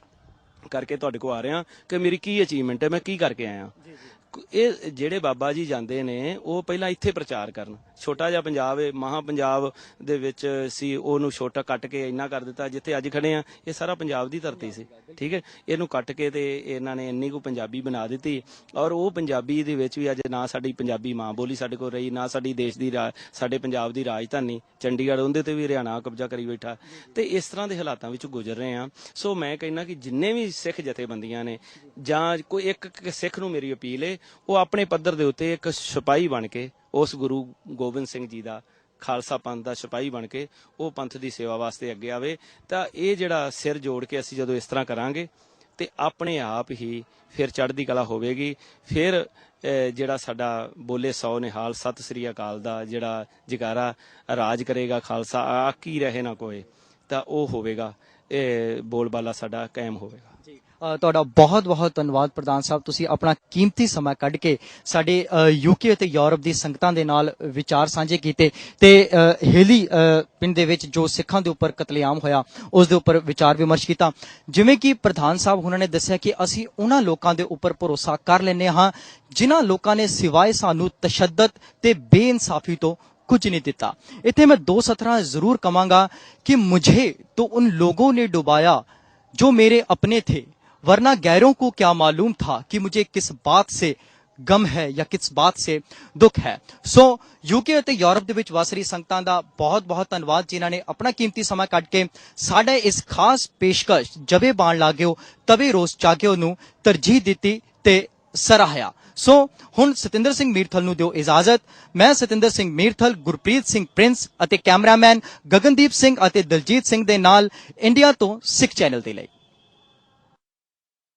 ਕਰਕੇ ਤੁਹਾਡੇ ਕੋਲ ਆ ਰਿਹਾ ਕਿ ਮੇਰੀ ਕੀ ਅਚੀਵਮੈਂਟ ਹੈ, ਮੈਂ ਕੀ ਕਰਕੇ ਆਇਆ। ਇਹ ਜਿਹੜੇ ਬਾਬਾ ਜੀ ਜਾਂਦੇ ਨੇ ਉਹ ਪਹਿਲਾਂ ਇੱਥੇ ਪ੍ਰਚਾਰ ਕਰਨ। ਛੋਟਾ ਜਿਹਾ ਪੰਜਾਬ ਹੈ, ਮਹਾ ਪੰਜਾਬ ਦੇ ਵਿੱਚ ਸੀ, ਉਹਨੂੰ ਛੋਟਾ ਕੱਟ ਕੇ ਇੰਨਾ ਕਰ ਦਿੱਤਾ। ਜਿੱਥੇ ਅੱਜ ਖੜੇ ਆ ਇਹ ਸਾਰਾ ਪੰਜਾਬ ਦੀ ਧਰਤੀ ਸੀ, ਠੀਕ ਹੈ। ਇਹਨੂੰ ਕੱਟ ਕੇ ਤੇ ਇਹਨਾਂ ਨੇ ਇੰਨੀ ਕੁ ਪੰਜਾਬੀ ਬਣਾ ਦਿੱਤੀ, ਔਰ ਉਹ ਪੰਜਾਬੀ ਦੇ ਵਿੱਚ ਵੀ ਅੱਜ ਨਾ ਸਾਡੀ ਪੰਜਾਬੀ ਮਾਂ ਬੋਲੀ ਸਾਡੇ ਕੋਲ ਰਹੀ, ਨਾ ਸਾਡੀ ਦੇਸ਼ ਦੀ ਸਾਡੇ ਪੰਜਾਬ ਦੀ ਰਾਜਧਾਨੀ ਚੰਡੀਗੜ੍ਹ, ਉਹਦੇ ਤੇ ਵੀ ਹਰਿਆਣਾ ਕਬਜ਼ਾ ਕਰੀ ਬੈਠਾ। ਤੇ ਇਸ ਤਰ੍ਹਾਂ ਦੇ ਹਾਲਾਤਾਂ ਵਿੱਚ ਗੁਜ਼ਰ ਰਹੇ ਆ। ਸੋ ਮੈਂ ਕਹਿੰਦਾ ਕਿ ਜਿੰਨੇ ਵੀ ਸਿੱਖ ਜਥੇਬੰਦੀਆਂ ਨੇ ਜਾਂ ਕੋਈ ਇੱਕ ਸਿੱਖ ਨੂੰ ਮੇਰੀ ਅਪੀਲ ਹੈ, ਉਹ ਆਪਣੇ ਪੱਧਰ ਦੇ ਉੱਤੇ ਇੱਕ ਸਿਪਾਹੀ ਬਣ ਕੇ ਉਸ ਗੁਰੂ ਗੋਬਿੰਦ ਸਿੰਘ ਜੀ ਦਾ ਖਾਲਸਾ ਪੰਥ ਦਾ ਸਿਪਾਹੀ ਬਣ ਕੇ ਉਹ ਪੰਥ ਦੀ ਸੇਵਾ ਵਾਸਤੇ ਅੱਗੇ ਆਵੇ। ਤਾਂ ਇਹ ਜਿਹੜਾ ਸਿਰ ਜੋੜ ਕੇ ਅਸੀਂ ਜਦੋਂ ਇਸ ਤਰ੍ਹਾਂ ਕਰਾਂਗੇ ਤੇ ਆਪਣੇ ਆਪ ਹੀ ਫਿਰ ਚੜ੍ਹਦੀ ਕਲਾ ਹੋਵੇਗੀ। ਫਿਰ ਜਿਹੜਾ ਸਾਡਾ ਬੋਲੇ ਸੌ ਨਿਹਾਲ ਸਤਿ ਸ੍ਰੀ ਅਕਾਲ ਦਾ ਜਿਹੜਾ ਜਗਾਰਾ ਰਾਜ ਕਰੇਗਾ, ਖਾਲਸਾ ਆਕੀ ਰਹੇ ਨਾ ਕੋਏ, ਤਾਂ ਉਹ ਹੋਵੇਗਾ, ਇਹ ਬੋਲਬਾਲਾ ਸਾਡਾ ਕਾਇਮ ਹੋਵੇਗਾ। ਤੁਹਾਡਾ ਬਹੁਤ-ਬਹੁਤ ਧੰਨਵਾਦ ਪ੍ਰਧਾਨ ਸਾਹਿਬ, ਤੁਸੀਂ ਆਪਣਾ ਕੀਮਤੀ ਸਮਾਂ ਕੱਢ ਕੇ ਸਾਡੇ ਯੂਕੇ ਅਤੇ ਯੂਰਪ ਦੀ ਸੰਗਤਾਂ ਦੇ ਨਾਲ ਵਿਚਾਰ ਸਾਂਝੇ ਕੀਤੇ ਤੇ ਹੇਲੀ ਪਿੰਡ ਦੇ ਵਿੱਚ ਜੋ ਸਿੱਖਾਂ ਦੇ ਉੱਪਰ ਕਤਲੇਆਮ ਹੋਇਆ ਉਸ ਦੇ ਉੱਪਰ ਵਿਚਾਰ ਵਿਮਰਸ਼ ਕੀਤਾ। ਜਿਵੇਂ ਕਿ ਪ੍ਰਧਾਨ ਸਾਹਿਬ ਉਹਨਾਂ ਨੇ ਦੱਸਿਆ ਕਿ ਅਸੀਂ ਉਹਨਾਂ ਲੋਕਾਂ ਦੇ ਉੱਪਰ ਭਰੋਸਾ ਕਰ ਲੈਂਦੇ ਹਾਂ ਜਿਨ੍ਹਾਂ ਲੋਕਾਂ ਨੇ ਸਿਵਾਏ ਸਾਨੂੰ ਤਸ਼ੱਦਦ ਤੇ ਬੇਇਨਸਾਫੀ ਤੋਂ कुछ नहीं देता। इतने मैं 2 सतरां जरूर कमांगा कि मुझे तो उन लोगों ने डुबाया जो मेरे अपने थे, वरना गैरों को क्या मालूम था कि मुझे किस बात से गम है या किस बात से दुख है। सो यूके ਅਤੇ ਯੂਰਪ ਦੇ ਵਿੱਚ ਵਸ ਰਹੀ ਸੰਗਤਾਂ ਦਾ ਬਹੁਤ-ਬਹੁਤ ਧੰਨਵਾਦ ਜਿਨ੍ਹਾਂ ਨੇ ਆਪਣਾ ਕੀਮਤੀ ਸਮਾਂ ਕੱਢ ਕੇ ਸਾਡੇ ਇਸ ਖਾਸ ਪੇਸ਼ਕਸ਼ ਜਵੇ ਬਾਣ ਲਾਗਿਓ ਤਵੇ ਰੋਸ ਚਾਗਿਓ ਨੂੰ ਤਰਜੀਹ ਦਿੱਤੀ ਤੇ ਸਰਾਹਿਆ। ਸੋ ਹੁਣ ਸਤਿੰਦਰ ਸਿੰਘ ਮੀਰਥਲ ਨੂੰ ਦਿਓ ਇਜਾਜ਼ਤ। ਮੈਂ ਸਤਿੰਦਰ ਸਿੰਘ ਮੀਰਥਲ, ਗੁਰਪ੍ਰੀਤ ਸਿੰਘ ਪ੍ਰਿੰਸ ਅਤੇ ਕੈਮਰਾਮੈਨ ਗਗਨਦੀਪ ਸਿੰਘ ਅਤੇ ਦਲਜੀਤ ਸਿੰਘ ਦੇ ਨਾਲ ਇੰਡੀਆ ਤੋਂ ਸਿੱਖ ਚੈਨਲ ਦੇ ਲਈ।